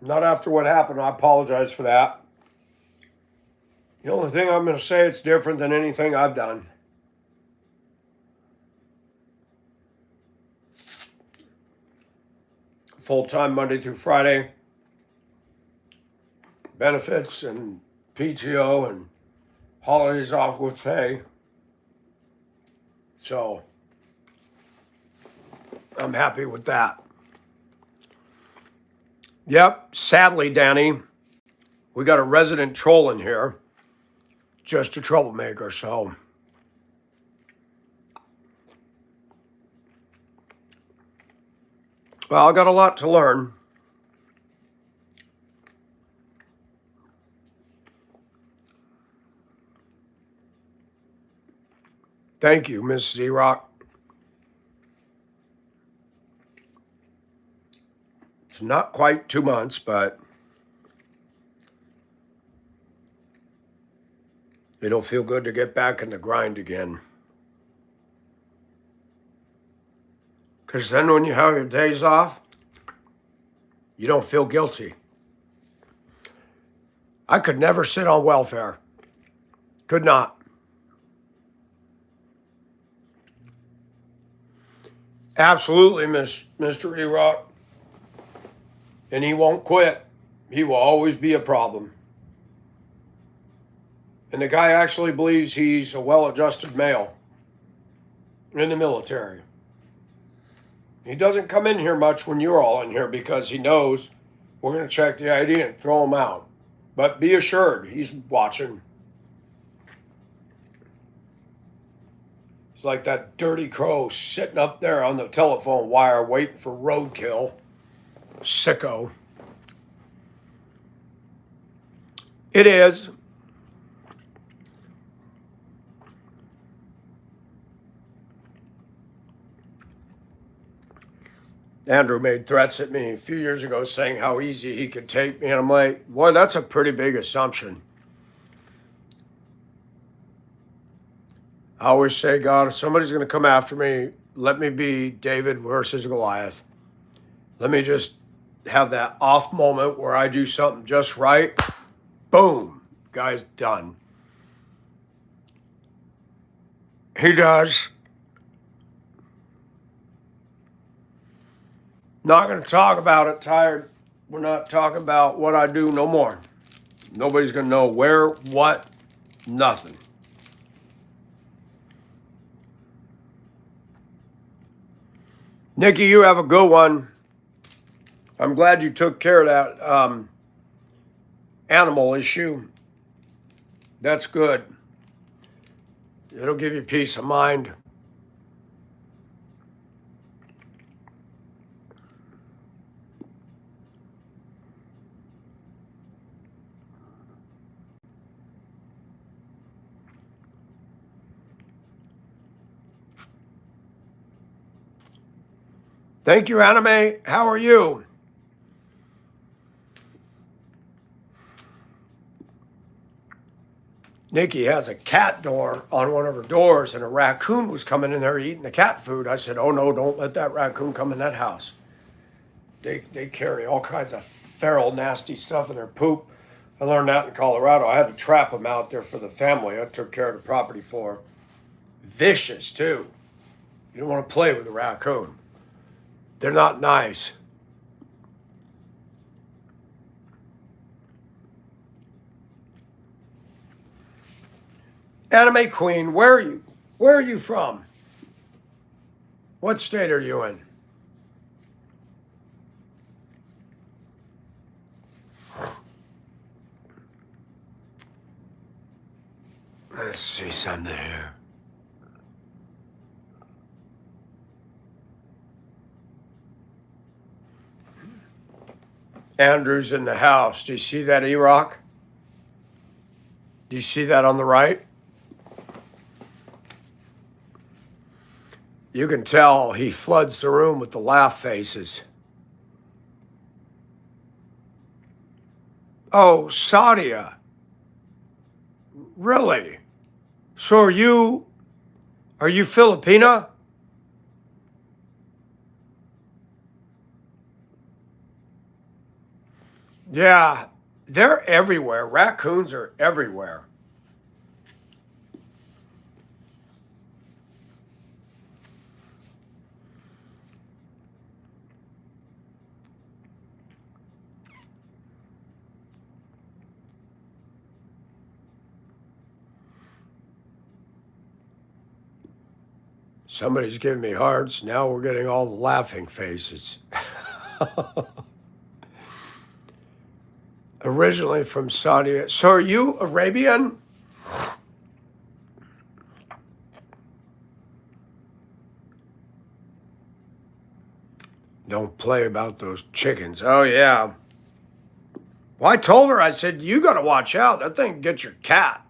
Not after what happened. I apologize for that. The only thing I'm going to say, it's different than anything I've done. Full-time Monday through Friday. Benefits and PTO and holidays off with pay. So I'm happy with that. Yep, sadly, Danny, we got a resident troll in here. Just a troublemaker, so. Well, I got a lot to learn. Thank you, Miss Z-Rock. It's not quite 2 months, but it'll feel good to get back in the grind again. Because then when you have your days off, you don't feel guilty. I could never sit on welfare. Could not. Absolutely, Mr. E-Rock. And he won't quit. He will always be a problem. And the guy actually believes he's a well-adjusted male in the military. He doesn't come in here much when you're all in here because he knows we're going to check the ID and throw him out. But be assured, he's watching. It's like that dirty crow sitting up there on the telephone wire waiting for roadkill. Sicko. It is. Andrew made threats at me a few years ago saying how easy he could take me. And I'm like, boy, that's a pretty big assumption. I always say, God, if somebody's going to come after me, let me be David versus Goliath. Let me just have that off moment where I do something just right. Boom, guy's done. He does. Not going to talk about it, tired. We're not talking about what I do no more. Nobody's going to know where, what, nothing. Nikki, you have a good one. I'm glad you took care of that animal issue. That's good. It'll give you peace of mind. Thank you, Anime. How are you? Nikki has a cat door on one of her doors, and a raccoon was coming in there eating the cat food. I said, oh no, don't let that raccoon come in that house. They carry all kinds of feral, nasty stuff in their poop. I learned that in Colorado. I had to trap them out there for the family I took care of the property for. Vicious, too. You don't want to play with a raccoon. They're not nice. Anime Queen, where are you? Where are you from? What state are you in? Let's see something here. Andrew's in the house. Do you see that, E-Rock? Do you see that on the right? You can tell he floods the room with the laugh faces. Oh, Sadia. Really? So are you Filipina? Yeah, they're everywhere. Raccoons are everywhere. Somebody's giving me hearts. Now we're getting all the laughing faces. Originally from Saudi. So are you Arabian? Don't play about those chickens. Oh, yeah. Well, I told her, I said, you got to watch out. That thing gets your cat.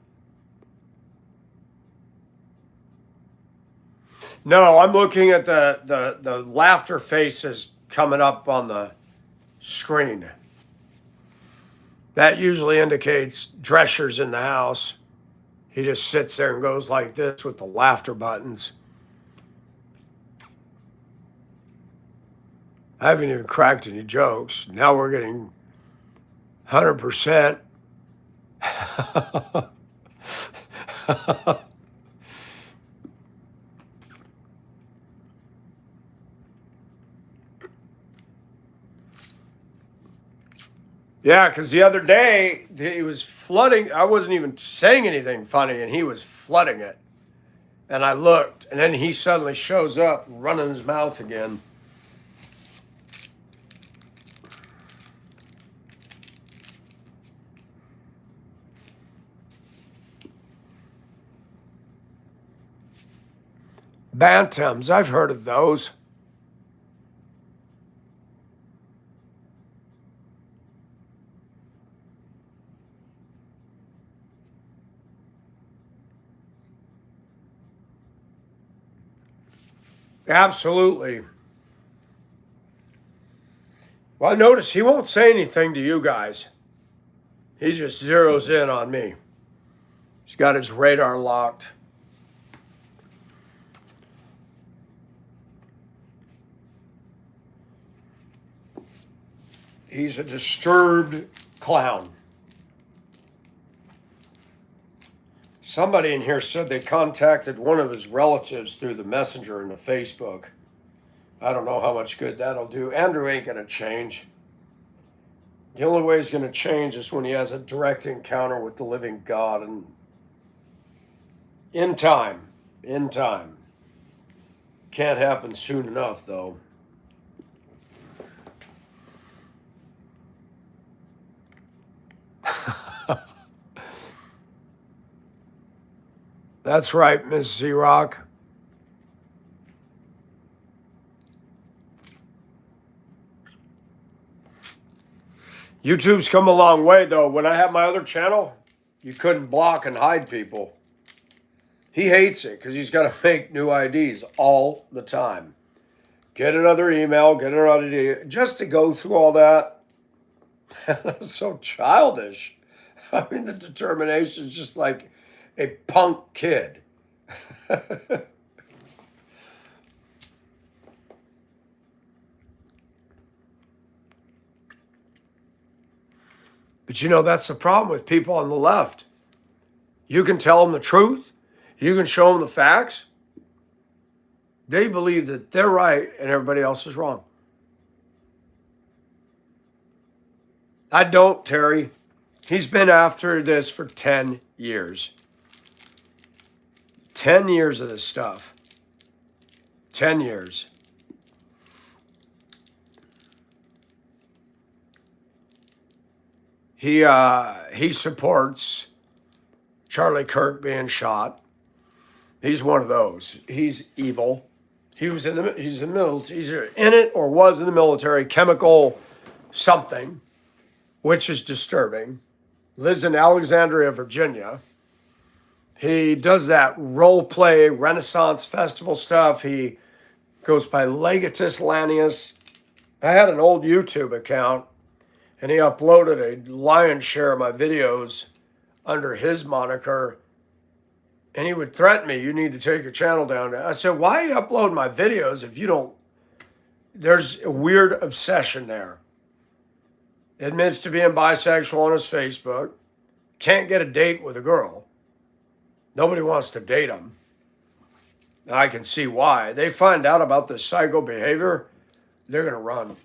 No, I'm looking at the laughter faces coming up on the screen. That usually indicates Drescher's in the house. He just sits there and goes like this with the laughter buttons. I haven't even cracked any jokes. Now we're getting 100%. Yeah, because the other day he was flooding. I wasn't even saying anything funny, and he was flooding it. And I looked, and then he suddenly shows up running his mouth again. Bantams, I've heard of those. Absolutely. Well, notice he won't say anything to you guys. He just zeroes in on me. He's got his radar locked. He's a disturbed clown. Somebody in here said they contacted one of his relatives through the messenger in the Facebook. I don't know how much good that'll do. Andrew ain't going to change. The only way he's going to change is when he has a direct encounter with the living God. And in time. Can't happen soon enough, though. That's right, Miss Z-Rock. YouTube's come a long way, though. When I had my other channel, you couldn't block and hide people. He hates it because he's got to make new IDs all the time. Get another email, get another ID, just to go through all that. That's so childish. I mean, the determination is just like a punk kid. But you know, that's the problem with people on the left. You can tell them the truth, you can show them the facts. They believe that they're right and everybody else is wrong. I don't, Terry. He's been after this for 10 years. 10 years of this stuff. 10 years. He supports Charlie Kirk being shot. He's one of those. He's evil. He's in the military. He's either in it or was in the military. Chemical something, which is disturbing. Lives in Alexandria, Virginia. He does that role play Renaissance Festival stuff. He goes by Legatus Lanius. I had an old YouTube account, and he uploaded a lion's share of my videos under his moniker. And he would threaten me, you need to take your channel down. I said, why upload my videos if you don't? There's a weird obsession there. Admits to being bisexual on his Facebook. Can't get a date with a girl. Nobody wants to date him. I can see why. They find out about this psycho behavior, they're going to run.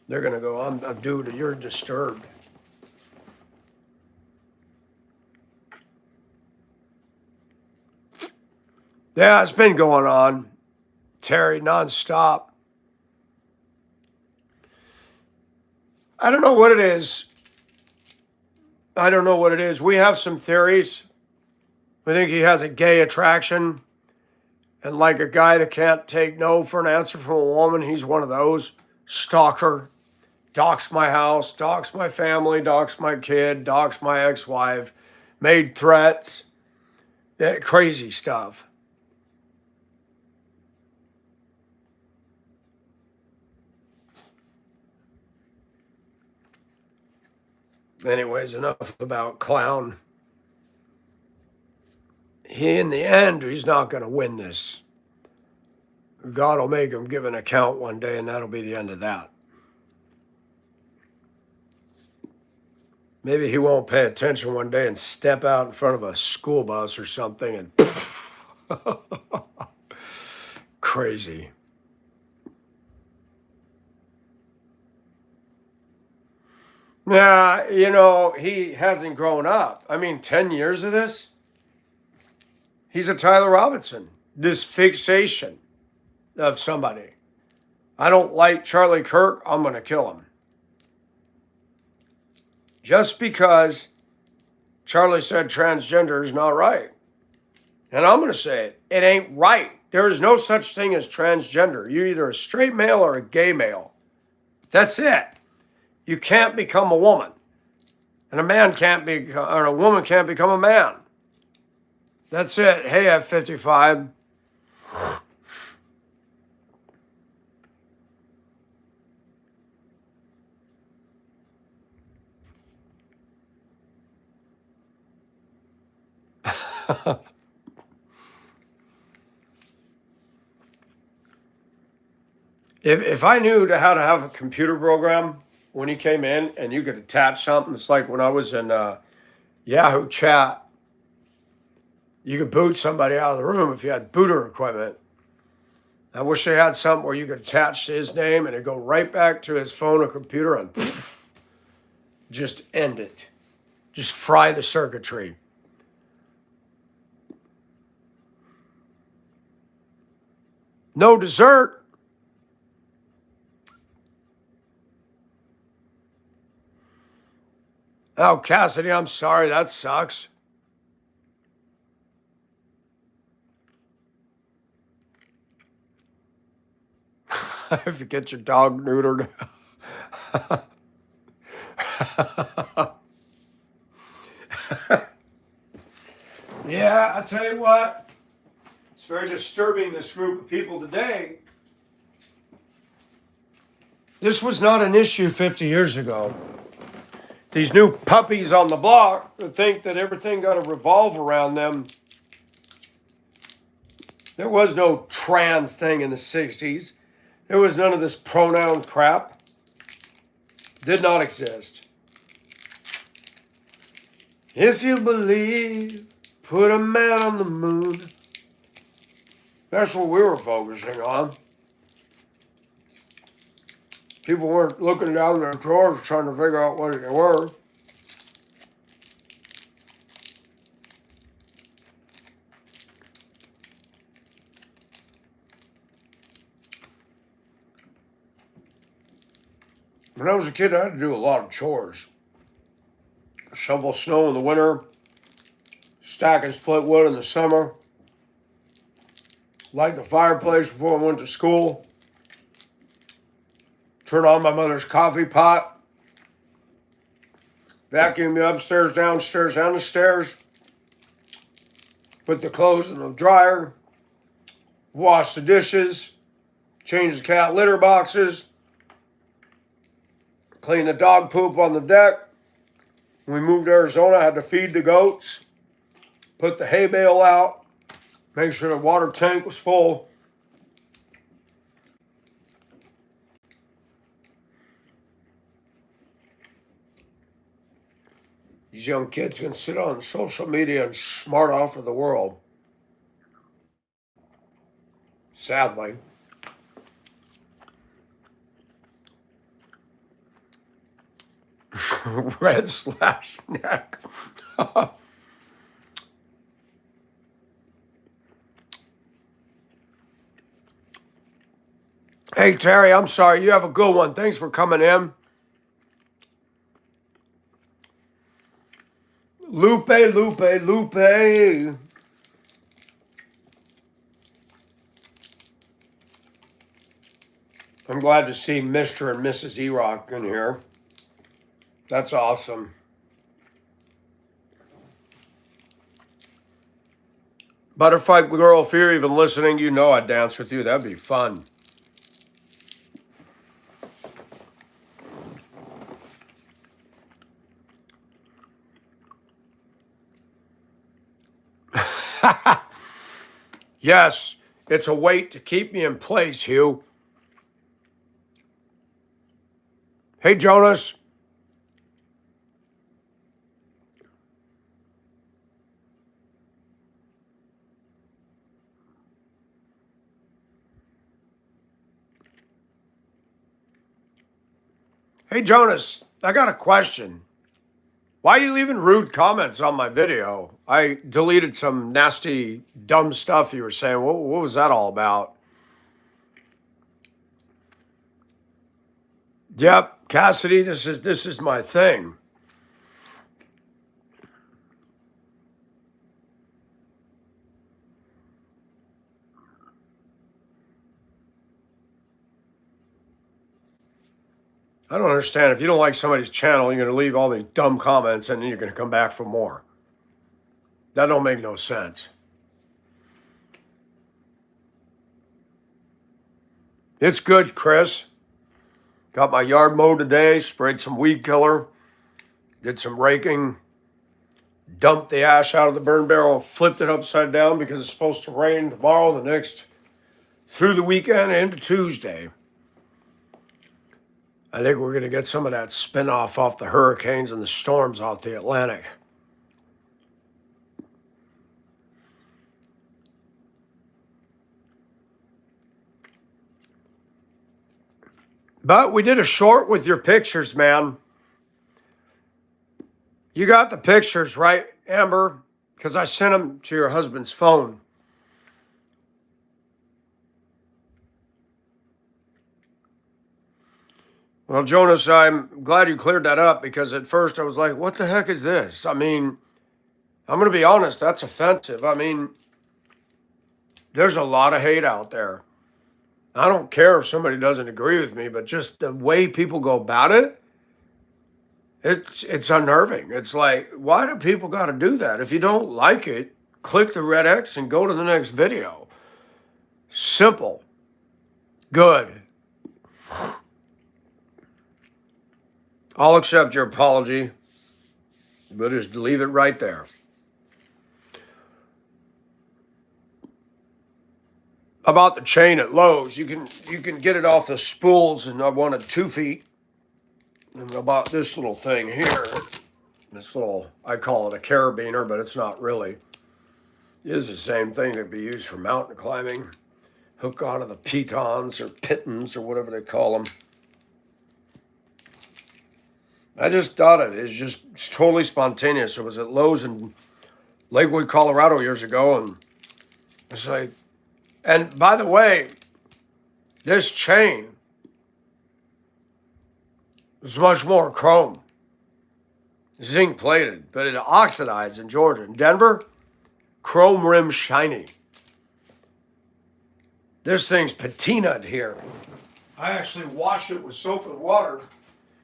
They're going to go, dude, you're disturbed. Yeah, it's been going on, Terry, nonstop. I don't know what it is. I don't know what it is. We have some theories. We think he has a gay attraction. And like a guy that can't take no for an answer from a woman, he's one of those. Stalker. Doxed my house, doxed my family, doxed my kid, doxed my ex-wife. Made threats. That crazy stuff. Anyways, enough about clown. In the end, he's not going to win this. God will make him give an account one day, and that'll be the end of that. Maybe he won't pay attention one day and step out in front of a school bus or something and crazy. Yeah, you know, he hasn't grown up. I mean, 10 years of this? He's a Tyler Robinson. This fixation of somebody. I don't like Charlie Kirk, I'm going to kill him. Just because Charlie said transgender is not right. And I'm going to say it. It ain't right. There is no such thing as transgender. You're either a straight male or a gay male. That's it. You can't become a woman. And a man can't be, or a woman can't become a man. That's it. Hey, F-55. If I knew how to have a computer program when he came in and you could attach something, it's like when I was in Yahoo Chat, you could boot somebody out of the room if you had booter equipment. I wish they had something where you could attach to his name and it'd go right back to his phone or computer and just end it. Just fry the circuitry. No dessert. Oh, Cassidy, I'm sorry. That sucks. if you get your dog neutered. Yeah, I tell you what, it's very disturbing, this group of people today. This was not an issue 50 years ago. These new puppies on the block that think that everything got to revolve around them. There was no trans thing in the 60s. There was none of this pronoun crap. Did not exist. If you believe, put a man on the moon. That's what we were focusing on. People weren't looking down their drawers trying to figure out what they were. When I was a kid, I had to do a lot of chores. Shovel snow in the winter, stack and split wood in the summer, light the fireplace before I went to school, turn on my mother's coffee pot, vacuum the upstairs, downstairs, and the stairs, put the clothes in the dryer, wash the dishes, change the cat litter boxes, clean the dog poop on the deck. When we moved to Arizona, I had to feed the goats, put the hay bale out, make sure the water tank was full. These young kids can sit on social media and smart off of the world. Sadly. Red/neck. Hey, Terry, I'm sorry. You have a good one. Thanks for coming in. Lupe. I'm glad to see Mr. and Mrs. E-Rock in here. That's awesome. Butterfly Girl, if you're even listening, you know I'd dance with you. That'd be fun. Yes, it's a weight to keep me in place, Hugh. Hey, Jonas. Hey, Jonas, I got a question. Why are you leaving rude comments on my video? I deleted some nasty, dumb stuff you were saying. What was that all about? Yep, Cassidy, this is my thing. I don't understand. If you don't like somebody's channel, you're going to leave all these dumb comments and then you're going to come back for more. That don't make no sense. It's good, Chris. Got my yard mowed today, sprayed some weed killer, did some raking, dumped the ash out of the burn barrel, flipped it upside down because it's supposed to rain tomorrow, the next, through the weekend into Tuesday. I think we're going to get some of that spin-off the hurricanes and the storms off the Atlantic. But we did a short with your pictures, man. You got the pictures, right, Amber? Because I sent them to your husband's phone. Well, Jonas, I'm glad you cleared that up because at first I was like, what the heck is this? I mean, I'm going to be honest, that's offensive. I mean, there's a lot of hate out there. I don't care if somebody doesn't agree with me, but just the way people go about it, it's unnerving. It's like, why do people got to do that? If you don't like it, click the red X and go to the next video. Simple. Good. I'll accept your apology. We'll just leave it right there. About the chain at Lowe's, you can get it off the spools, and I wanted 2 feet. And about this little thing here, this little, I call it a carabiner, but it's not really. It is the same thing that be used for mountain climbing. Hook onto the pitons or pittons or whatever they call them. I just thought it's totally spontaneous. It was at Lowe's in Lakewood, Colorado years ago, and it's like, and by the way, this chain is much more chrome, zinc plated, but it oxidized in Georgia. In Denver, chrome rim shiny. This thing's patinaed here. I actually wash it with soap and water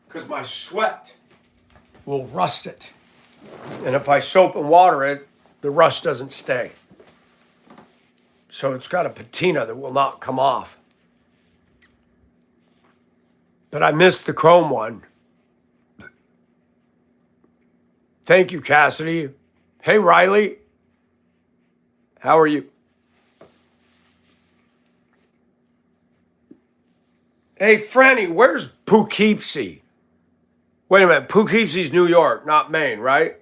because my sweat will rust it. And if I soap and water it, the rust doesn't stay. So it's got a patina that will not come off. But I missed the chrome one. Thank you, Cassidy. Hey, Riley. How are you? Hey, Franny, where's Poughkeepsie? Wait a minute. Poughkeepsie's New York, not Maine, right?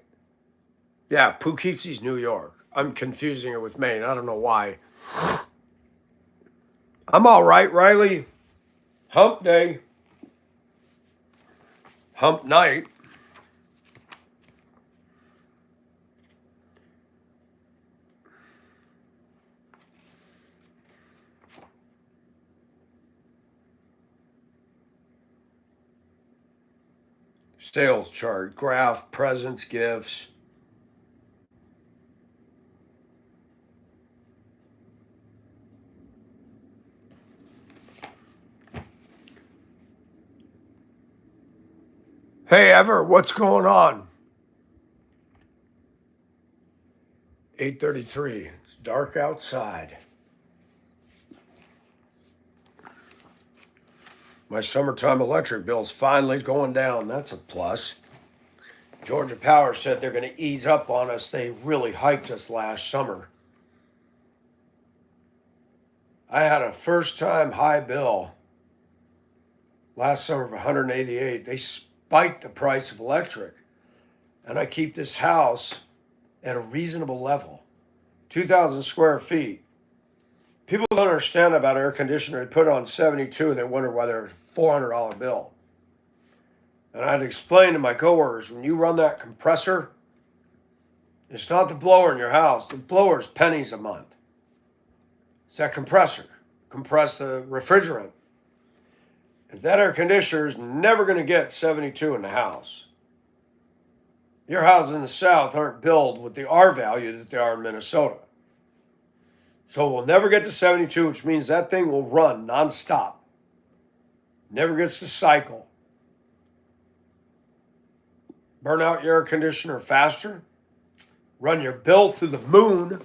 Yeah, Poughkeepsie's New York. I'm confusing it with Maine. I don't know why. I'm all right, Riley. Hump day. Hump night. Sales chart, graph, presents, gifts. Hey, Ever, what's going on? 8:33. It's dark outside. My summertime electric bill's finally going down. That's a plus. Georgia Power said they're going to ease up on us. They really hiked us last summer. I had a first-time high bill last summer of $188. They spiked the price of electric. And I keep this house at a reasonable level, 2,000 square feet. People don't understand about air conditioner. They put it on 72 and they wonder why they're a $400 bill. And I'd explain to my coworkers, when you run that compressor, it's not the blower in your house. The blower is pennies a month. It's that compressor. Compress the refrigerant. And that air conditioner is never going to get 72 in the house. Your houses in the South aren't built with the R value that they are in Minnesota. So we'll never get to 72, which means that thing will run nonstop. Never gets to cycle. Burn out your air conditioner faster. Run your bill through the moon.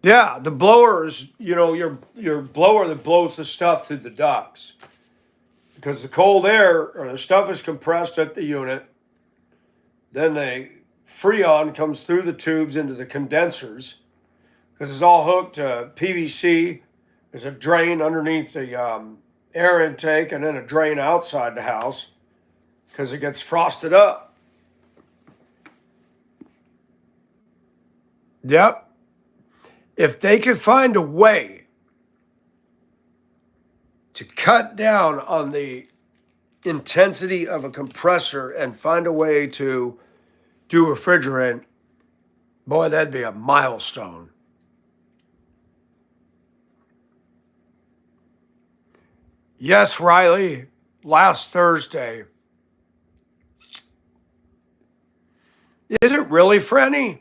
Yeah, the blower is, your blower that blows the stuff through the ducts. Because the cold air or the stuff is compressed at the unit. Then the Freon comes through the tubes into the condensers. Because it's all hooked to PVC. There's a drain underneath the air intake and then a drain outside the house. Because it gets frosted up. Yep. If they could find a way to cut down on the intensity of a compressor and find a way to do refrigerant, boy, that'd be a milestone. Yes, Riley, last Thursday. Is it really, Franny?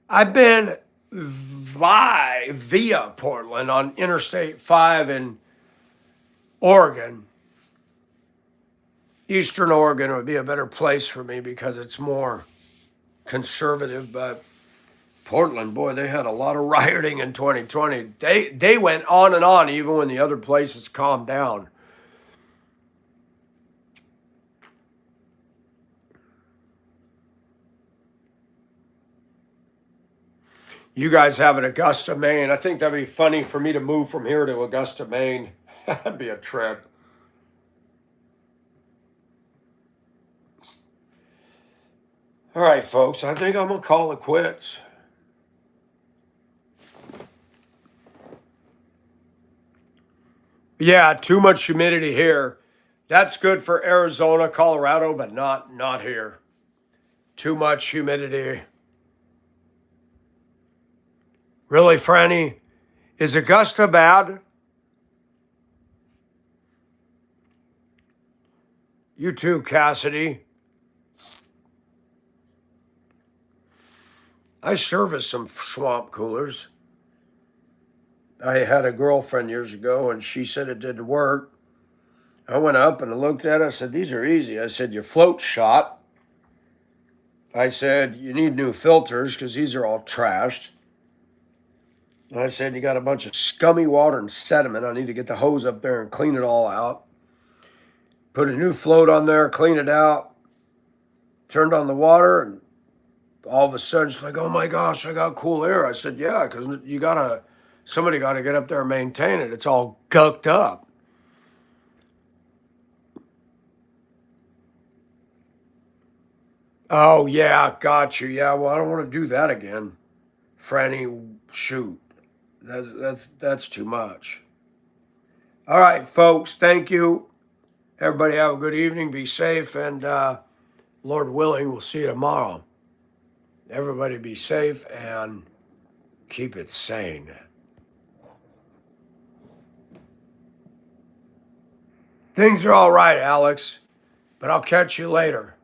I've been via Portland on Interstate 5 in Oregon. Eastern Oregon would be a better place for me because it's more conservative, but Portland, boy, they had a lot of rioting in 2020. They went on and on even when the other places calmed down. You guys have an Augusta, Maine. I think that'd be funny for me to move from here to Augusta, Maine. That'd be a trip. All right, folks, I think I'm going to call it quits. Yeah, too much humidity here. That's good for Arizona, Colorado, but not here. Too much humidity. Really, Franny? Is Augusta bad? You too, Cassidy. I serviced some swamp coolers. I had a girlfriend years ago, and she said it didn't work. I went up and I looked at it. I said, these are easy. I said, your float's shot. I said, you need new filters because these are all trashed. And I said, you got a bunch of scummy water and sediment. I need to get the hose up there and clean it all out. Put a new float on there, clean it out. Turned on the water, and all of a sudden she's like, oh my gosh, I got cool air. I said, yeah, because somebody got to get up there and maintain it. It's all gucked up. Oh, yeah, got you. Yeah, well, I don't want to do that again. Franny, shoot. That's too much. All right, folks, thank you. Everybody have a good evening. Be safe, and Lord willing, we'll see you tomorrow. Everybody be safe and keep it sane. Things are all right, Alex, but I'll catch you later.